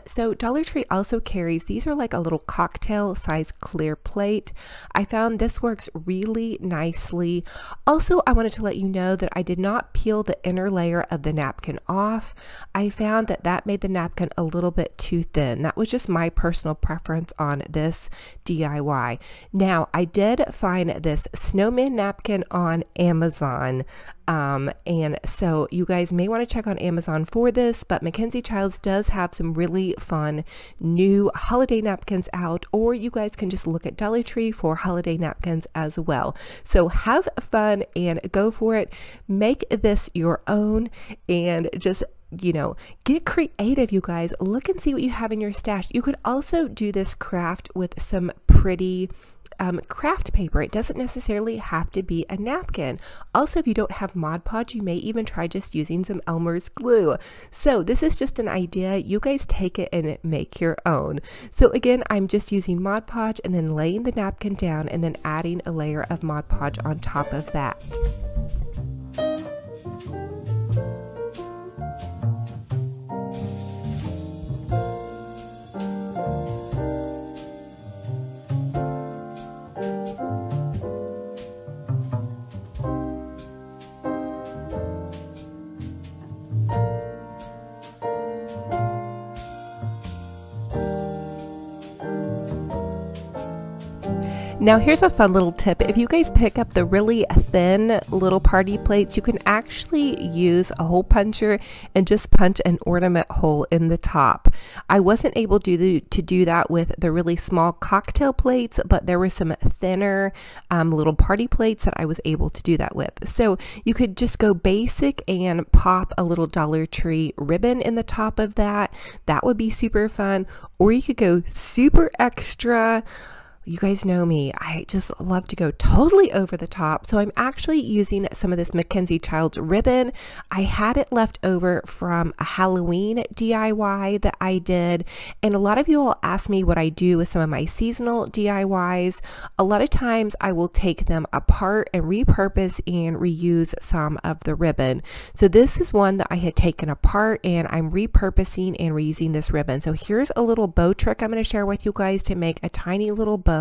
So Dollar Tree also carries, these are like a little cocktail size clear plate. I found this works really nicely. Also, I wanted to let you know that I did not peel the inner layer of the napkin off. I found that that made the napkin a little bit too thin. That was just my personal preference on this DIY. Now, I did find this snowman napkin on Amazon. And so you guys may want to check on Amazon for this, but Mackenzie Childs does have some really fun new holiday napkins out, or you guys can just look at Dollar Tree for holiday napkins as well. So have fun and go for it. Make this your own and just, you know, get creative, you guys. Look and see what you have in your stash. You could also do this craft with some pretty craft paper. It doesn't necessarily have to be a napkin. Also, if you don't have Mod Podge, you may even try just using some Elmer's glue. So this is just an idea. You guys take it and make your own. So again, I'm just using Mod Podge and then laying the napkin down and then adding a layer of Mod Podge on top of that. Now here's a fun little tip. If you guys pick up the really thin little party plates, you can actually use a hole puncher and just punch an ornament hole in the top. I wasn't able to do that with the really small cocktail plates, but there were some thinner little party plates that I was able to do that with. So you could just go basic and pop a little Dollar Tree ribbon in the top of that. That would be super fun. Or you could go super extra. You guys know me, I just love to go totally over the top. So I'm actually using some of this Mackenzie Childs ribbon. I had it left over from a Halloween DIY that I did. And a lot of you all ask me what I do with some of my seasonal DIYs. A lot of times I will take them apart and repurpose and reuse some of the ribbon. So this is one that I had taken apart and I'm repurposing and reusing this ribbon. So here's a little bow trick I'm going to share with you guys to make a tiny little bow.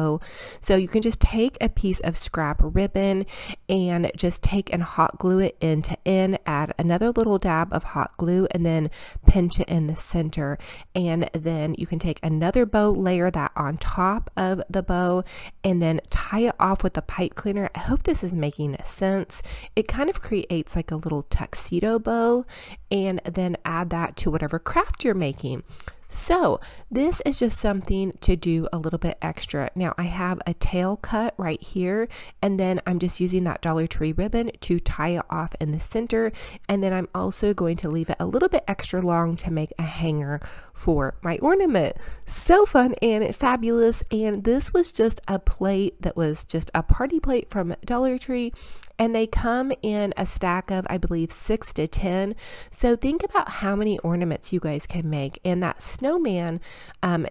So you can just take a piece of scrap ribbon and just take and hot glue it end to end, add another little dab of hot glue and then pinch it in the center. And then you can take another bow, layer that on top of the bow and then tie it off with a pipe cleaner. I hope this is making sense. It kind of creates like a little tuxedo bow, and then add that to whatever craft you're making. So this is just something to do a little bit extra. Now I have a tail cut right here, and then I'm just using that Dollar Tree ribbon to tie it off in the center. And then I'm also going to leave it a little bit extra long to make a hanger for my ornament. So fun and fabulous. And this was just a plate that was just a party plate from Dollar Tree. And they come in a stack of, I believe, 6 to 10. So think about how many ornaments you guys can make. And that snowman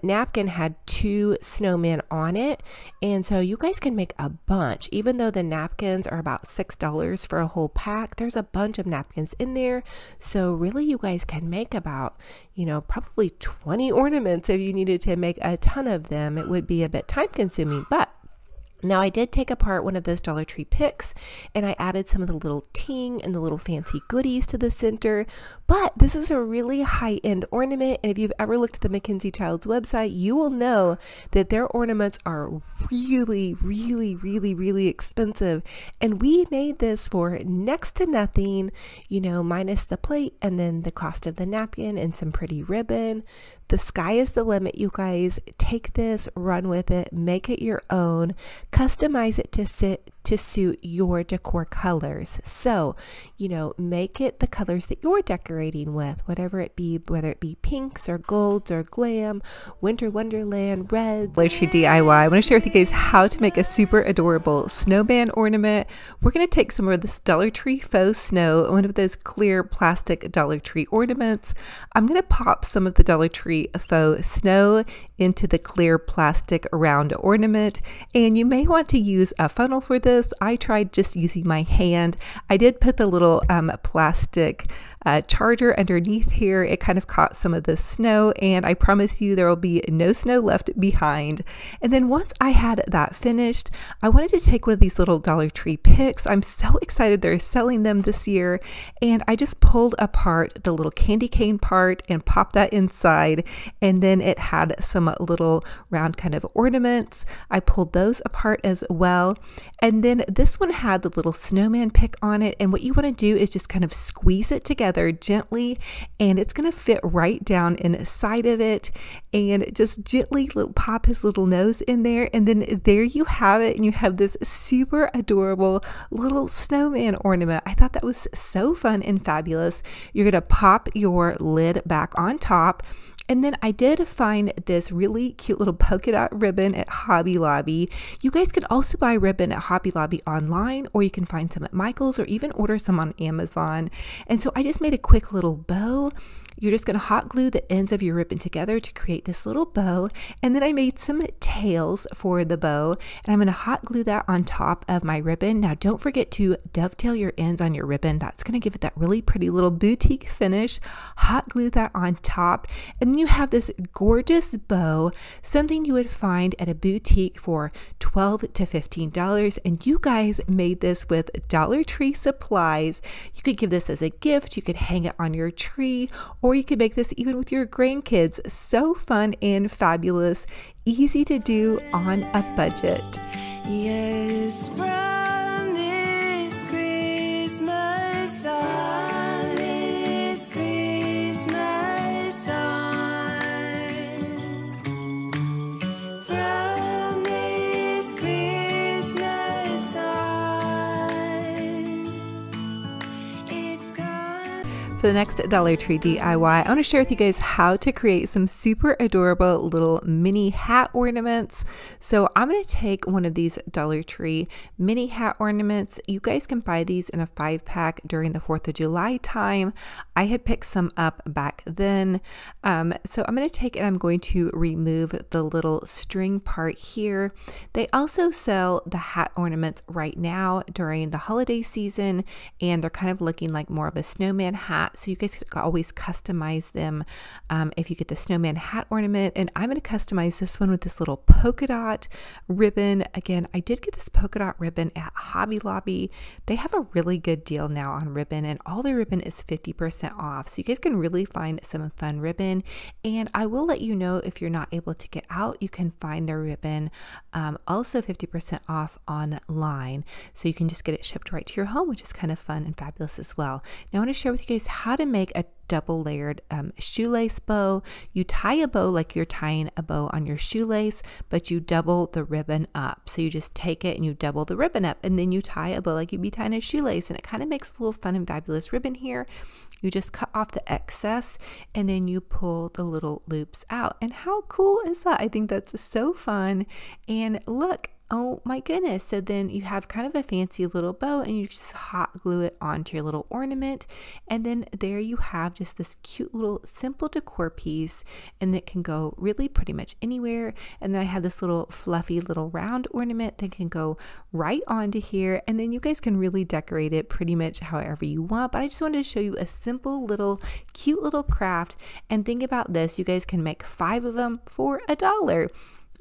napkin had 2 snowmen on it. And so you guys can make a bunch. Even though the napkins are about $6 for a whole pack, there's a bunch of napkins in there. So really you guys can make about, you know, probably 20 ornaments if you needed to make a ton of them. It would be a bit time consuming, but Now I did take apart one of those Dollar Tree picks and I added some of the little ting and the little fancy goodies to the center, but this is a really high-end ornament, and if you've ever looked at the Mackenzie Childs website, you will know that their ornaments are really expensive, and we made this for next to nothing, you know, minus the plate and then the cost of the napkin and some pretty ribbon. The sky is the limit, you guys. Take this, run with it, make it your own, customize it to suit your decor colors. So, you know, make it the colors that you're decorating with, whatever it be, whether it be pinks or golds or glam, winter wonderland, reds. Dollar Tree DIY. I want to share with you guys how to make a super adorable snowman ornament. We're going to take some of this Dollar Tree faux snow, one of those clear plastic Dollar Tree ornaments. I'm going to pop some of the Dollar Tree faux snow into the clear plastic round ornament, and you may want to use a funnel for this. I tried just using my hand. I did put the little plastic charger underneath here. It kind of caught some of the snow, and I promise you there will be no snow left behind. And then once I had that finished, I wanted to take one of these little Dollar Tree picks. I'm so excited they're selling them this year, and I just pulled apart the little candy cane part and popped that inside, and then it had some little round kind of ornaments. I pulled those apart as well, and then this one had the little snowman pick on it, and what you want to do is just kind of squeeze it together gently, and it's going to fit right down inside of it, and just gently pop his little nose in there, and then there you have it, and you have this super adorable little snowman ornament. I thought that was so fun and fabulous. You're going to pop your lid back on top. And then I did find this really cute little polka dot ribbon at Hobby Lobby. You guys could also buy ribbon at Hobby Lobby online, or you can find some at Michael's, or even order some on Amazon. And so I just made a quick little bow. You're just going to hot glue the ends of your ribbon together to create this little bow. And then I made some tails for the bow, and I'm going to hot glue that on top of my ribbon. Now don't forget to dovetail your ends on your ribbon. That's going to give it that really pretty little boutique finish. Hot glue that on top, and then you have this gorgeous bow, something you would find at a boutique for $12 to $15. And you guys made this with Dollar Tree supplies. You could give this as a gift. You could hang it on your tree, or you could make this even with your grandkids. So fun and fabulous, easy to do on a budget. Yes, from this Christmas on, this Christmas on, from this Christmas on, it's gone. For the next Dollar Tree DIY, I want to share with you guys how to create some super adorable little mini hat ornaments. So I'm going to take one of these Dollar Tree mini hat ornaments. You guys can buy these in a 5-pack during the 4th of July time. I had picked some up back then. So I'm going to take it, I'm going to remove the little string part here. They also sell the hat ornaments right now during the holiday season, and they're kind of looking like more of a snowman hat. So you guys could always customize them if you get the snowman hat ornament. And I'm going to customize this one with this little polka dot ribbon. Again, I did get this polka dot ribbon at Hobby Lobby. They have a really good deal now on ribbon, and all their ribbon is 50% off. So you guys can really find some fun ribbon. And I will let you know if you're not able to get out, you can find their ribbon also 50% off online. So you can just get it shipped right to your home, which is kind of fun and fabulous as well. Now I want to share with you guys how to make a double layered shoelace bow. You tie a bow like you're tying a bow on your shoelace, but you double the ribbon up. So you just take it and you double the ribbon up, and then you tie a bow like you'd be tying a shoelace, and it kind of makes a little fun and fabulous ribbon here. You just cut off the excess, and then you pull the little loops out. And how cool is that? I think that's so fun. And look, oh my goodness. So then you have kind of a fancy little bow, and you just hot glue it onto your little ornament. And then there you have just this cute little simple decor piece, and it can go really pretty much anywhere. And then I have this little fluffy little round ornament that can go right onto here. And then you guys can really decorate it pretty much however you want. But I just wanted to show you a simple little cute little craft. And think about this, you guys can make 5 of them for $1.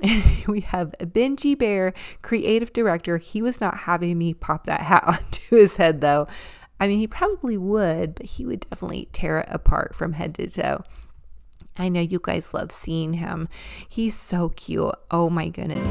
And we have Benji Bear, creative director. He was not having me pop that hat onto his head though. I mean, he probably would, but he would definitely tear it apart from head to toe. I know you guys love seeing him. He's so cute. Oh my goodness.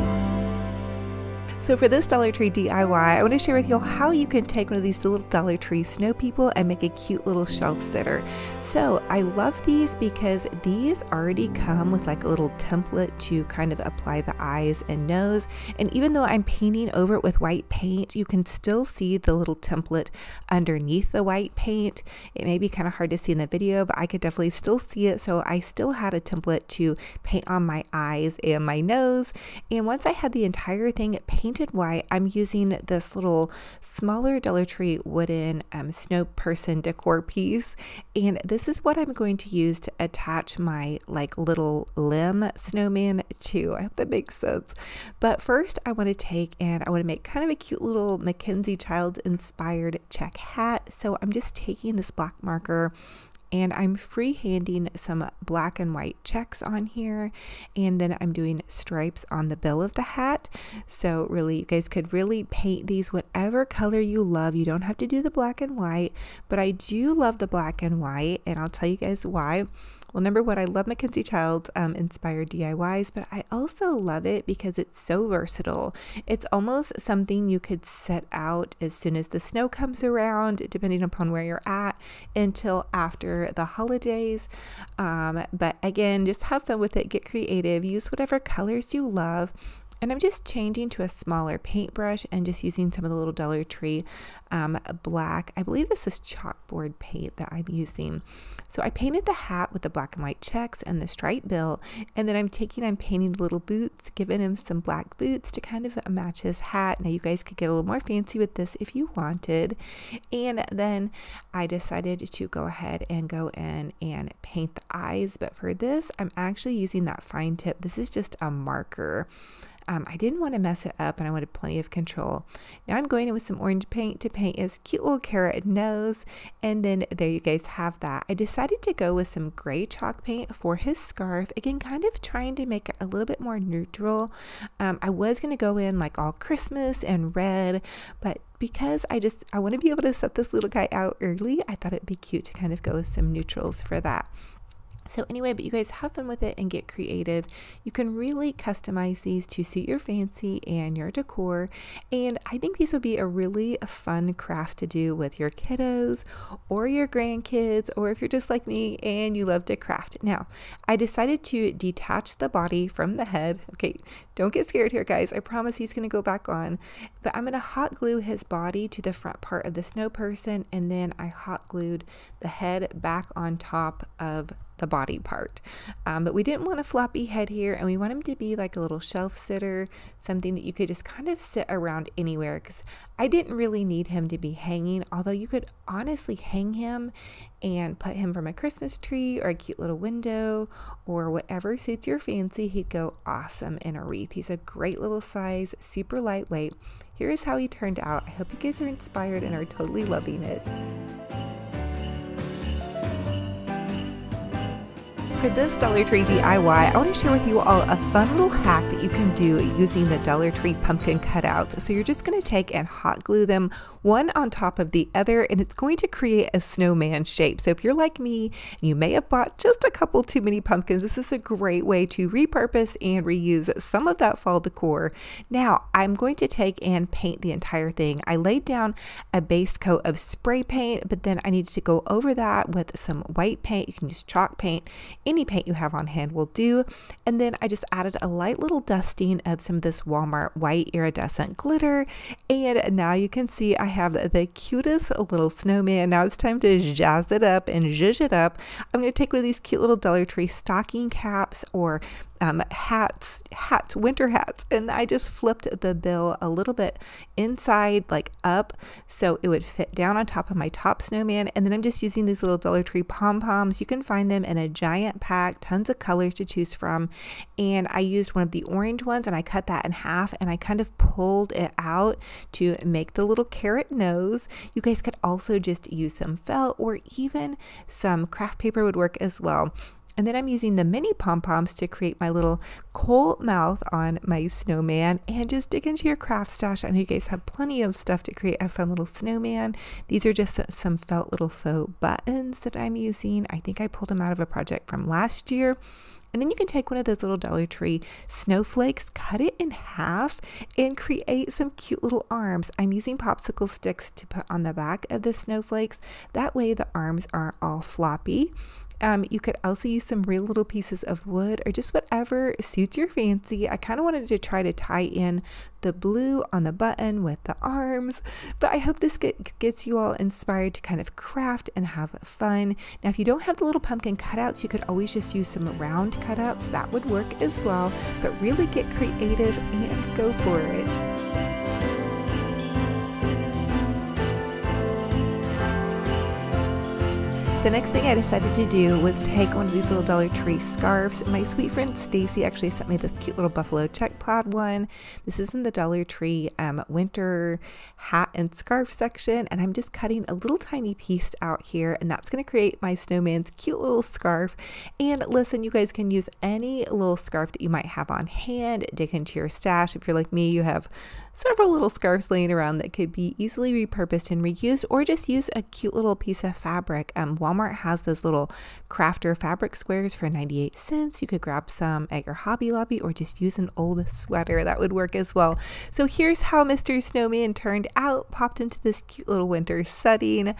So for this Dollar Tree DIY, I want to share with you how you can take one of these little Dollar Tree snow people and make a cute little shelf sitter. So I love these because these already come with like a little template to kind of apply the eyes and nose. And even though I'm painting over it with white paint, you can still see the little template underneath the white paint. It may be kind of hard to see in the video, but I could definitely still see it. So I still had a template to paint on my eyes and my nose. And once I had the entire thing painted white, I'm using this little smaller Dollar Tree wooden snow person decor piece, and this is what I'm going to use to attach my like little limb snowman to. I hope that makes sense. But first I want to take and I want to make kind of a cute little Mackenzie Childs inspired check hat. So I'm just taking this black marker and I'm freehanding some black and white checks on here, and then I'm doing stripes on the bill of the hat. So really, you guys could really paint these whatever color you love. You don't have to do the black and white, but I do love the black and white, and I'll tell you guys why. Well, number one, I love Mackenzie Childs inspired DIYs, but I also love it because it's so versatile. It's almost something you could set out as soon as the snow comes around, depending upon where you're at, until after the holidays. But again, just have fun with it, get creative, use whatever colors you love. And I'm just changing to a smaller paintbrush and just using some of the little Dollar Tree black. I believe this is chalkboard paint that I'm using. So I painted the hat with the black and white checks and the stripe bill. And then I'm painting the little boots, giving him some black boots to kind of match his hat. Now you guys could get a little more fancy with this if you wanted. And then I decided to go ahead and go in and paint the eyes. But for this, I'm actually using that fine tip. This is just a marker. I didn't want to mess it up and I wanted plenty of control. Now I'm going in with some orange paint to paint his cute little carrot nose, and then there you guys have that. I decided to go with some gray chalk paint for his scarf, again kind of trying to make it a little bit more neutral. I was going to go in like all Christmas and red, but because I want to be able to set this little guy out early, I thought it'd be cute to kind of go with some neutrals for that. So anyway, but you guys have fun with it and get creative. You can really customize these to suit your fancy and your decor. And I think these would be a really fun craft to do with your kiddos or your grandkids, or if you're just like me and you love to craft. Now, I decided to detach the body from the head. Okay, don't get scared here, guys. I promise he's going to go back on. But I'm going to hot glue his body to the front part of the snow person, and then I hot glued the head back on top of the body part. But we didn't want a floppy head here, and we want him to be like a little shelf sitter, something that you could just kind of sit around anywhere, because I didn't really need him to be hanging, although you could honestly hang him and put him from a Christmas tree or a cute little window or whatever suits your fancy. He'd go awesome in a wreath. He's a great little size, super lightweight. Here is how he turned out. I hope you guys are inspired and are totally loving it. For this Dollar Tree DIY, I want to share with you all a fun little hack that you can do using the Dollar Tree pumpkin cutouts. So you're just going to take and hot glue them one on top of the other, and it's going to create a snowman shape. So if you're like me, you may have bought just a couple too many pumpkins, this is a great way to repurpose and reuse some of that fall decor. Now I'm going to take and paint the entire thing. I laid down a base coat of spray paint, but then I needed to go over that with some white paint. You can use chalk paint. Any paint you have on hand will do. And then I just added a light little dusting of some of this Walmart white iridescent glitter. And now you can see I have the cutest little snowman. Now it's time to jazz it up and zhuzh it up. I'm going to take one of these cute little Dollar Tree stocking caps or hats, winter hats, and I just flipped the bill a little bit inside, like up, so it would fit down on top of my top snowman. And then I'm just using these little Dollar Tree pom-poms. You can find them in a giant pack, tons of colors to choose from, and I used one of the orange ones and I cut that in half and I kind of pulled it out to make the little carrot nose. You guys could also just use some felt or even some craft paper would work as well. And then I'm using the mini pom-poms to create my little coal mouth on my snowman. And just dig into your craft stash. I know you guys have plenty of stuff to create a fun little snowman. These are just some felt little faux buttons that I'm using. I think I pulled them out of a project from last year. And then you can take one of those little Dollar Tree snowflakes, cut it in half, and create some cute little arms. I'm using popsicle sticks to put on the back of the snowflakes. That way the arms aren't all floppy. You could also use some real little pieces of wood or just whatever suits your fancy. I kind of wanted to try to tie in the blue on the button with the arms, but I hope this gets you all inspired to kind of craft and have fun. Now, if you don't have the little pumpkin cutouts, you could always just use some round cutouts. That would work as well, but really get creative and go for it. The next thing I decided to do was take one of these little Dollar Tree scarves. My sweet friend Stacy actually sent me this cute little buffalo check plaid one. This is in the Dollar Tree winter hat and scarf section, and I'm just cutting a little tiny piece out here, and that's going to create my snowman's cute little scarf. And listen, you guys can use any little scarf that you might have on hand. Dig into your stash. If you're like me, you have several little scarves laying around that could be easily repurposed and reused, or just use a cute little piece of fabric. Walmart has those little crafter fabric squares for 98 cents. You could grab some at your Hobby Lobby or just use an old sweater. That would work as well. So here's how Mr. Snowman turned out, popped into this cute little winter setting.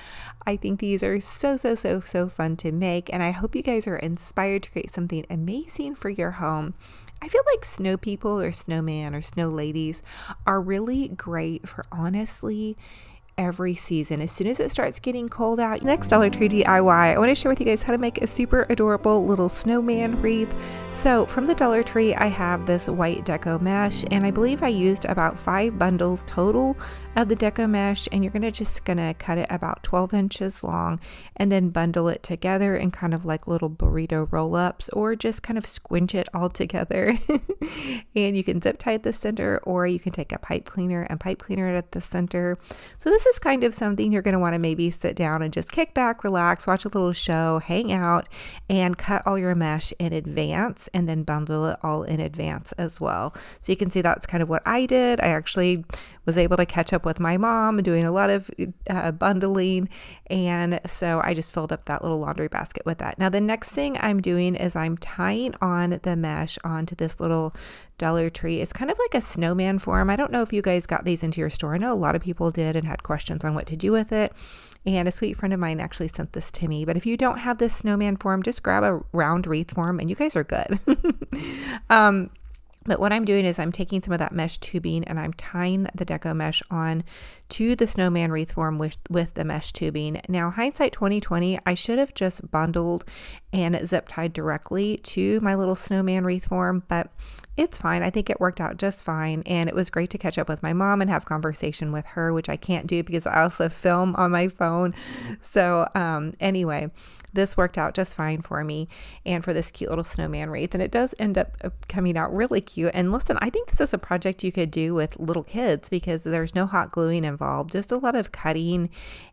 I think these are so fun to make, and I hope you guys are inspired to create something amazing for your home. I feel like snow people or snowman or snow ladies are really great for honestly every season. As soon as it starts getting cold out. Next Dollar Tree DIY, I want to share with you guys how to make a super adorable little snowman wreath. So from the Dollar Tree, I have this white deco mesh, and I believe I used about 5 bundles total of the deco mesh, and you're just gonna cut it about 12 inches long and then bundle it together in kind of like little burrito roll-ups, or just kind of squinch it all together. And you can zip tie at the center, or you can take a pipe cleaner and pipe cleaner it at the center. So this is kind of something you're going to want to maybe sit down and just kick back, relax, watch a little show, hang out, and cut all your mesh in advance and then bundle it all in advance as well. So you can see that's kind of what I did. I actually was able to catch up with my mom doing a lot of bundling, and so I just filled up that little laundry basket with that. Now the next thing I'm doing is I'm tying on the mesh onto this little Dollar Tree. It's kind of like a snowman form. I don't know if you guys got these into your store. I know a lot of people did and had questions on what to do with it. And a sweet friend of mine actually sent this to me. But if you don't have this snowman form, just grab a round wreath form and you guys are good. But what I'm doing is I'm taking some of that mesh tubing and I'm tying the deco mesh on to the snowman wreath form with the mesh tubing. Now, hindsight 2020, I should have just bundled and zip tied directly to my little snowman wreath form, but it's fine. I think it worked out just fine. And it was great to catch up with my mom and have conversation with her, which I can't do because I also film on my phone. So anyway, this worked out just fine for me and for this cute little snowman wreath. And it does end up coming out really cute. And listen, I think this is a project you could do with little kids because there's no hot gluing involved, just a lot of cutting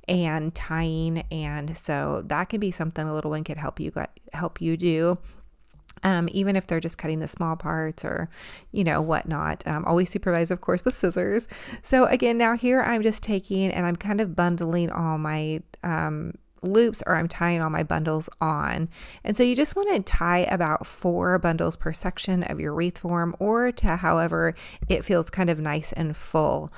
and tying. And so that can be something a little one could help you do. Even if they're just cutting the small parts or, whatnot. Always supervise, of course, with scissors. So again, now here I'm just taking and I'm kind of bundling all my loops, or I'm tying all my bundles on. And so you just want to tie about 4 bundles per section of your wreath form, or to however it feels kind of nice and full.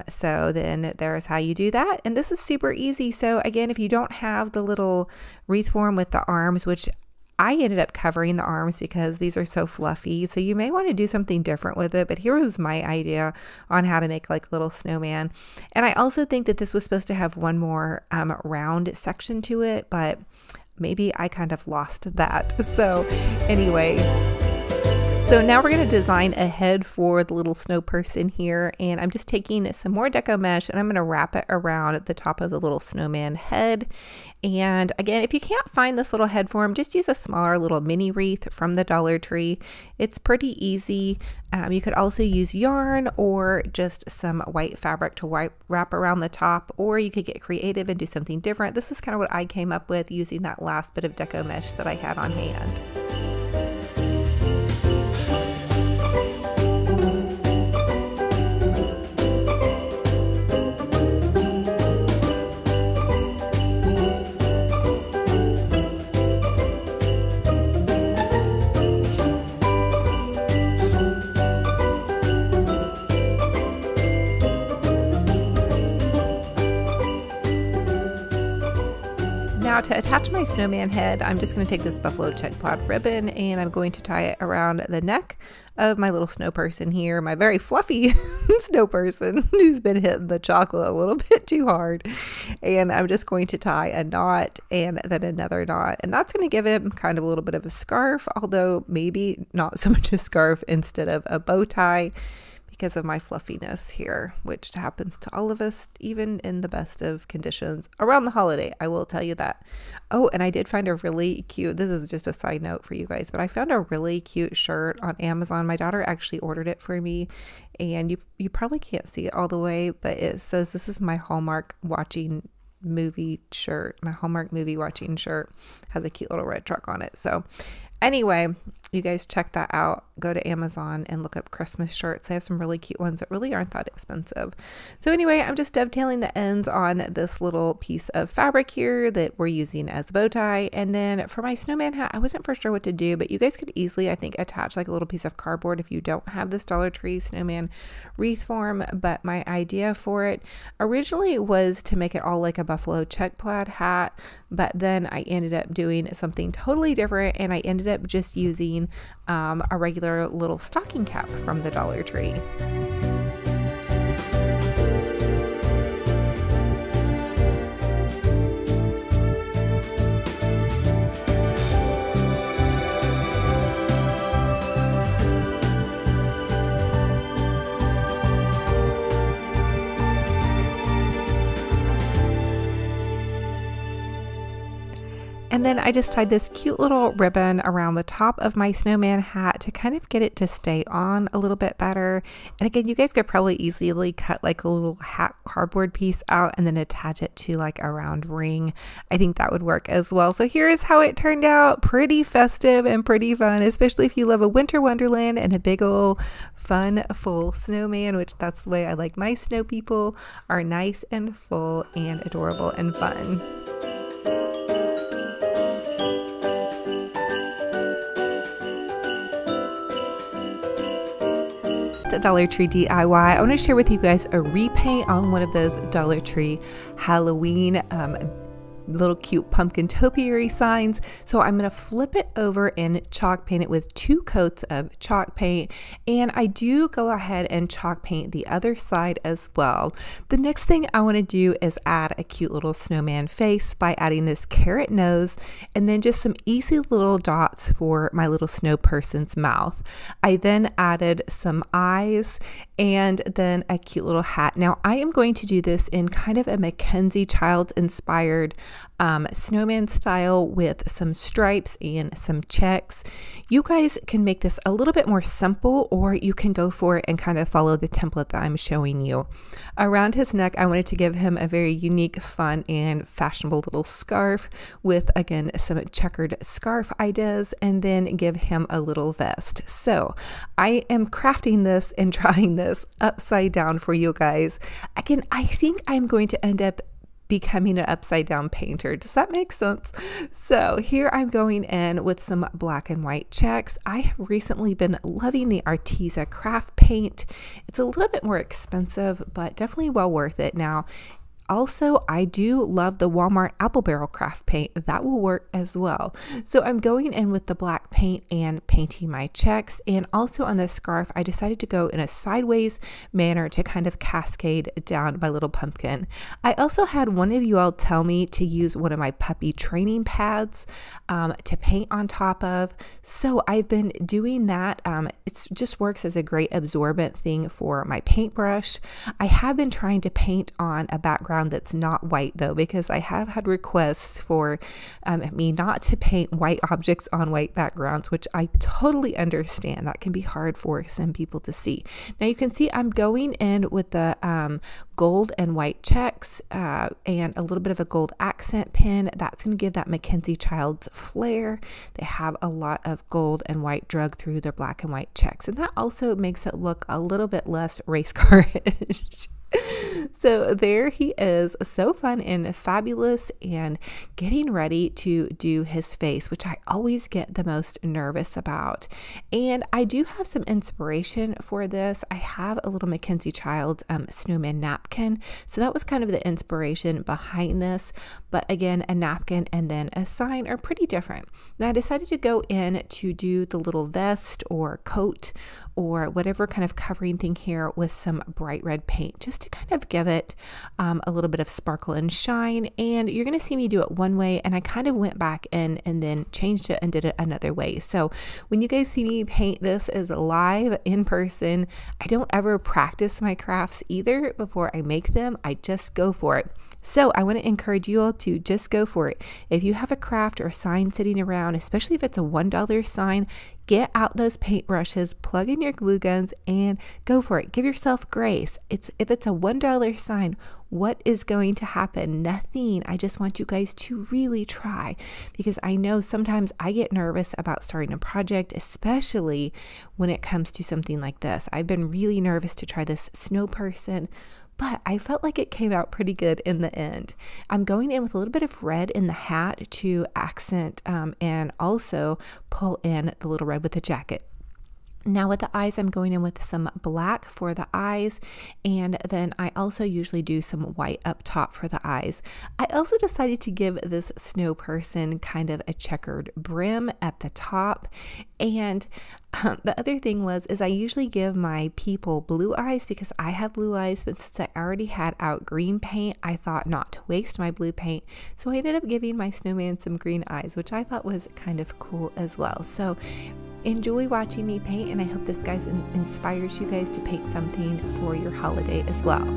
So then there's how you do that. And this is super easy. So again, if you don't have the little wreath form with the arms, which I ended up covering the arms because these are so fluffy. So you may want to do something different with it, but here was my idea on how to make like a little snowman. And I also think that this was supposed to have one more round section to it, but maybe I kind of lost that. So anyway, So now we're going to design a head for the little snow person here, and I'm just taking some more deco mesh and I'm going to wrap it around the top of the little snowman head. And again, if you can't find this little head form, just use a smaller little mini wreath from the Dollar Tree. It's pretty easy. You could also use yarn or just some white fabric to wrap around the top, or you could get creative and do something different. This is kind of what I came up with using that last bit of deco mesh that I had on hand. Now to attach my snowman head, I'm just going to take this buffalo check plaid ribbon and I'm going to tie it around the neck of my little snow person here, my very fluffy snow person who's been hitting the chocolate a little bit too hard. And I'm just going to tie a knot and then another knot, and that's going to give him kind of a little bit of a scarf, although maybe not so much a scarf instead of a bow tie, because of my fluffiness here, which happens to all of us, even in the best of conditions around the holiday. I will tell you that. Oh, and I did find a really cute, this is just a side note for you guys, but I found a really cute shirt on Amazon. My daughter actually ordered it for me, and you probably can't see it all the way, but it says this is my Hallmark watching movie shirt. My Hallmark movie watching shirt has a cute little red truck on it. So anyway, you guys check that out. Go to Amazon and look up Christmas shirts. They have some really cute ones that really aren't that expensive. So anyway, I'm just dovetailing the ends on this little piece of fabric here that we're using as a bow tie. And then for my snowman hat, I wasn't for sure what to do, but you guys could easily, I think, attach like a little piece of cardboard if you don't have this Dollar Tree snowman wreath form. But my idea for it originally was to make it all like a buffalo check plaid hat, but then I ended up doing something totally different, and I ended up just using a regular little stocking cap from the Dollar Tree. And then I just tied this cute little ribbon around the top of my snowman hat to kind of get it to stay on a little bit better. And again, you guys could probably easily cut like a little hat cardboard piece out and then attach it to like a round ring. I think that would work as well. So here is how it turned out. Pretty festive and pretty fun, especially if you love a winter wonderland and a big old fun full snowman, which that's the way I like my snow people, are nice and full and adorable and fun. Dollar Tree DIY. I want to share with you guys a repaint on one of those Dollar Tree Halloween little cute pumpkin topiary signs. So I'm going to flip it over and chalk paint it with 2 coats of chalk paint, and I do go ahead and chalk paint the other side as well. The next thing I want to do is add a cute little snowman face by adding this carrot nose and then just some easy little dots for my little snow person's mouth. I then added some eyes and then a cute little hat. Now I am going to do this in kind of a Mackenzie Childs inspired snowman style with some stripes and some checks. You guys can make this a little bit more simple, or you can go for it and kind of follow the template that I'm showing you. Around his neck, I wanted to give him a very unique, fun, and fashionable little scarf with, again, some checkered scarf ideas, and then give him a little vest. So I am crafting this and trying this upside down for you guys. Again, I think I'm going to end up becoming an upside down painter. Does that make sense? So here I'm going in with some black and white checks. I have recently been loving the Arteza craft paint. It's a little bit more expensive, but definitely well worth it. Now, Also, I do love the Walmart apple barrel craft paint. That will work as well. So I'm going in with the black paint and painting my checks. And also on the scarf, I decided to go in a sideways manner to kind of cascade down my little pumpkin. I also had one of you all tell me to use one of my puppy training pads to paint on top of. So I've been doing that. It just works as a great absorbent thing for my paintbrush. I have been trying to paint on a background that's not white though, because I have had requests for me not to paint white objects on white backgrounds, which I totally understand. That can be hard for some people to see. Now you can see I'm going in with the gold and white checks and a little bit of a gold accent pen. That's going to give that Mackenzie Childs flair. They have a lot of gold and white drug through their black and white checks, and that also makes it look a little bit less race car-ish. So there he is, so fun and fabulous, and getting ready to do his face, which I always get the most nervous about. And I do have some inspiration for this. I have a little Mackenzie Childs snowman napkin, so that was kind of the inspiration behind this. But again, a napkin and then a sign are pretty different. Now I decided to go in to do the little vest or coat or whatever kind of covering thing here with some bright red paint, just to kind of give it a little bit of sparkle and shine. And you're going to see me do it one way, and I kind of went back in and then changed it and did it another way. So when you guys see me paint this as live in person, I don't ever practice my crafts either before I make them. I just go for it. So I want to encourage you all to just go for it. If you have a craft or a sign sitting around, especially if it's a $1 sign, get out those paintbrushes, plug in your glue guns, and go for it. Give yourself grace. If it's a $1 sign, what is going to happen? Nothing. I just want you guys to really try, because I know sometimes I get nervous about starting a project, especially when it comes to something like this. I've been really nervous to try this snow person, but I felt like it came out pretty good in the end. I'm going in with a little bit of red in the hat to accent and also pull in the little red with the jacket. Now with the eyes, I'm going in with some black for the eyes, and then I also usually do some white up top for the eyes. I also decided to give this snow person kind of a checkered brim at the top, and the other thing is I usually give my people blue eyes because I have blue eyes, but since I already had out green paint, I thought not to waste my blue paint, so I ended up giving my snowman some green eyes, which I thought was kind of cool as well. So enjoy watching me paint, and I hope this guys inspires you guys to paint something for your holiday as well.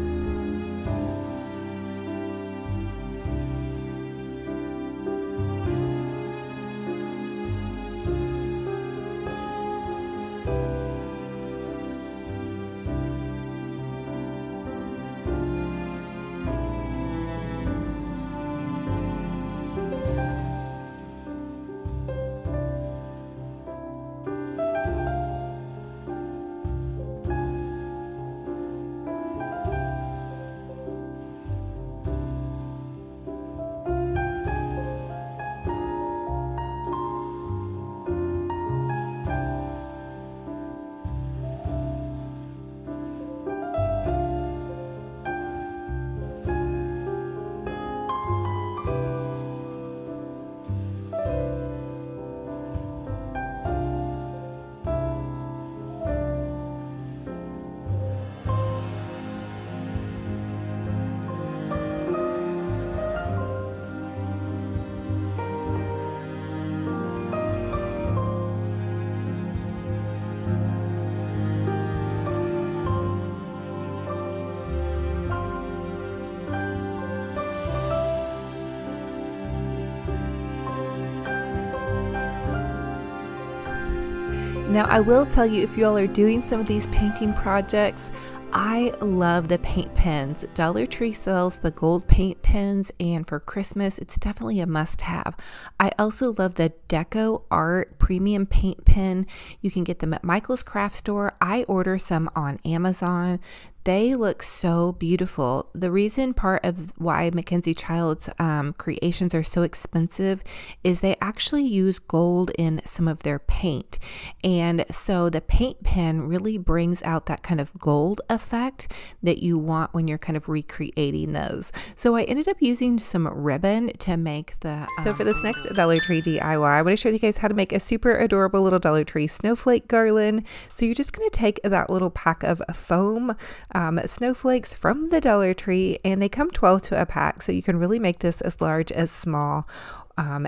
Now I will tell you, if you all are doing some of these painting projects, I love the paint pens. Dollar Tree sells the gold paint pens, and for Christmas it's definitely a must-have. I also love the Decor Art premium paint pen. You can get them at Michael's Craft Store. I order some on Amazon. They look so beautiful. The reason part of why Mackenzie Child's creations are so expensive is they actually use gold in some of their paint. And so the paint pen really brings out that kind of gold effect that you want when you're kind of recreating those. So I ended up using some ribbon to make the... So for this next Dollar Tree DIY, I want to show you guys how to make a super adorable little Dollar Tree snowflake garland. So you're just going to take that little pack of foam snowflakes from the Dollar Tree, and they come 12 to a pack, so you can really make this as large as small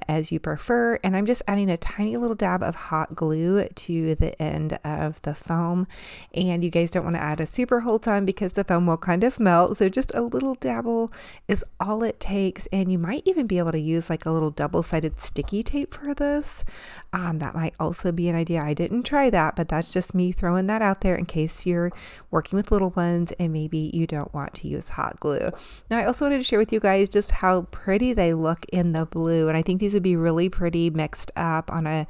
as you prefer. And I'm just adding a tiny little dab of hot glue to the end of the foam, and you guys don't want to add a super whole ton because the foam will kind of melt, so just a little dabble is all it takes. And you might even be able to use like a little double-sided sticky tape for this. That might also be an idea. I didn't try that, but that's just me throwing that out there in case you're working with little ones and maybe you don't want to use hot glue. Now I also wanted to share with you guys just how pretty they look in the blue, and I think these would be really pretty mixed up on a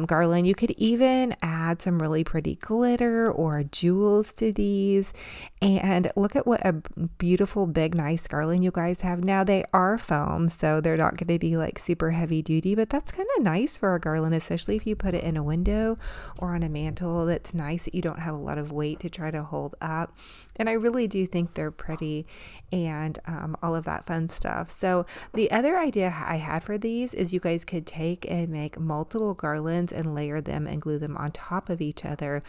garland. You could even add some really pretty glitter or jewels to these, and look at what a beautiful big nice garland you guys have. Now they are foam, so they're not going to be like super heavy duty, but that's kind of nice for a garland, especially if you put it in a window or on a mantle. That's nice that you don't have a lot of weight to try to hold up, and I really do think they're pretty and all of that fun stuff. So the other idea I had for these is you guys could take and make multiple garlands and layer them and glue them on top of each other,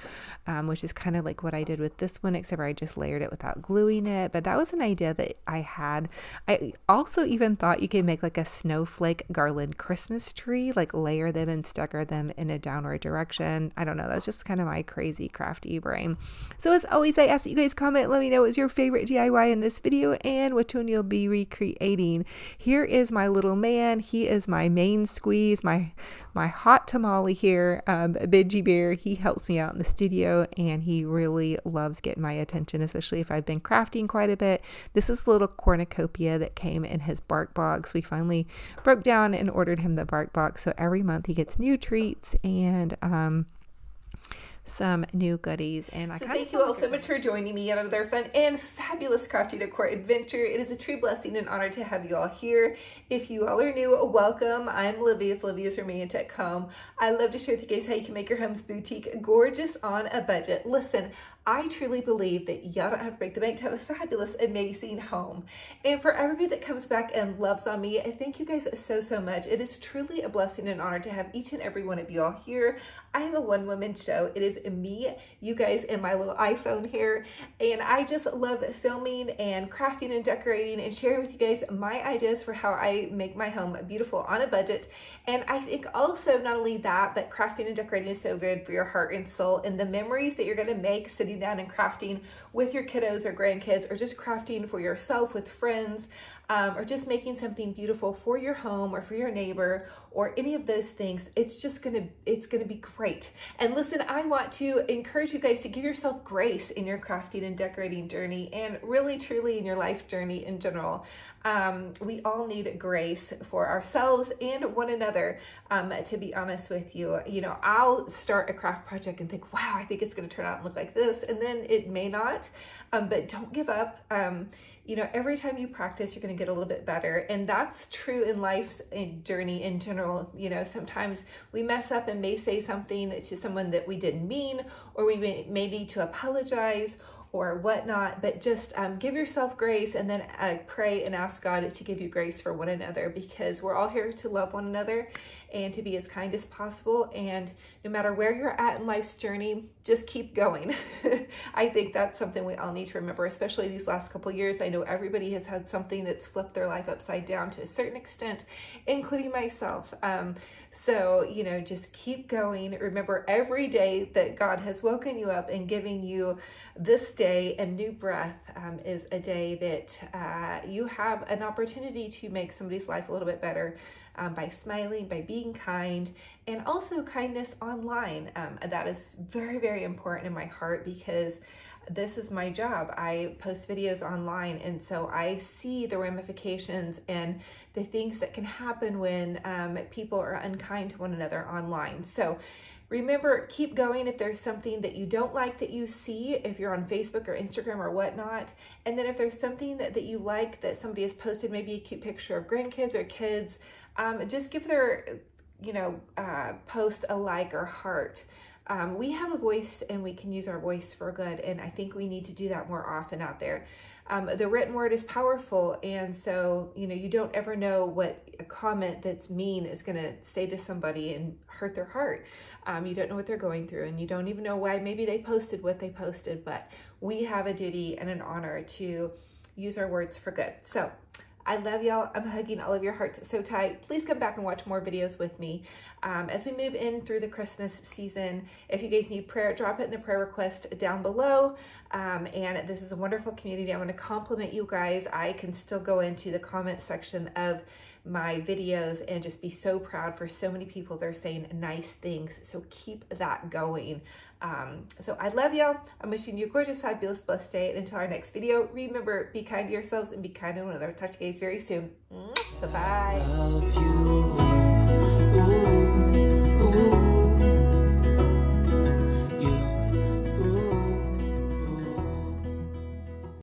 which is kind of like what I did with this one, except for I just layered it without gluing it. But that was an idea that I had. I also even thought you could make like a snowflake garland Christmas tree, like layer them and stagger them in a downward direction. I don't know, that's just kind of my crazy crafty brain. So as always, I ask that you guys comment, let me know what's your favorite DIY in this video and which one you'll be recreating. Here is my little man. He is my main squeeze, my hot tamale here, Benji Bear. He helps me out in the studio, and he really loves getting my attention, especially if I've been crafting quite a bit. This is a little cornucopia that came in his bark box. We finally broke down and ordered him the bark box, so every month he gets new treats and some new goodies. And I thank you all so much for joining me on another fun and fabulous crafty decor adventure. It is a true blessing and honor to have you all here. If you all are new, welcome. I'm Olivia. It's Olivia's Romantic Home. I love to share with you guys how you can make your home's boutique gorgeous on a budget. Listen, I truly believe that y'all don't have to break the bank to have a fabulous, amazing home. And for everybody that comes back and loves on me, I thank you guys so much. It is truly a blessing and honor to have each and every one of you all here. I am a one-woman show. It is me, you guys, and my little iPhone here. And I just love filming and crafting and decorating and sharing with you guys my ideas for how I make my home beautiful on a budget. And I think also not only that, but crafting and decorating is so good for your heart and soul, and the memories that you're going to make sitting down and crafting with your kiddos or grandkids, or just crafting for yourself with friends, or just making something beautiful for your home or for your neighbor or any of those things. It's gonna be great. And listen, I want to encourage you guys to give yourself grace in your crafting and decorating journey, and really truly in your life journey in general. We all need grace for ourselves and one another. To be honest with you, I'll start a craft project and think, wow, I think it's going to turn out and look like this, and then it may not, but don't give up. Every time you practice, you're going to get a little bit better. And that's true in life's journey in general. Sometimes we mess up and may say something to someone that we didn't mean, or we may need to apologize or whatnot, but just give yourself grace, and then pray and ask God to give you grace for one another, because we're all here to love one another and to be as kind as possible. And no matter where you're at in life's journey, just keep going. I think that's something we all need to remember, especially these last couple years. I know everybody has had something that's flipped their life upside down to a certain extent, including myself. So, just keep going. Remember, every day that God has woken you up and giving you this day and new breath is a day that you have an opportunity to make somebody's life a little bit better by smiling, by being kind, and also kindness online. That is very, very important in my heart, because this is my job. I post videos online, and so I see the ramifications and the things that can happen when people are unkind to one another online. So Remember, keep going if there's something that you don't like that you see, if you're on Facebook or Instagram or whatnot. And then if there's something that you like that somebody has posted, maybe a cute picture of grandkids or kids, just give their, post a like or heart. We have a voice and we can use our voice for good. And I think we need to do that more often out there. The written word is powerful. And so, you don't ever know what a comment that's mean is going to say to somebody and hurt their heart. You don't know what they're going through, and you don't even know why maybe they posted what they posted, but we have a duty and an honor to use our words for good. So I love y'all. I'm hugging all of your hearts so tight. Please come back and watch more videos with me. As we move in through the Christmas season, if you guys need prayer, drop it in the prayer request down below. And this is a wonderful community. I want to compliment you guys. I can still go into the comment section of my videos and just be so proud for so many people. They're saying nice things. So keep that going. So I love y'all. I'm wishing you a gorgeous, fabulous, blessed day. And until our next video, remember, be kind to yourselves and be kind to one another. Touch you guys very soon. Bye-bye.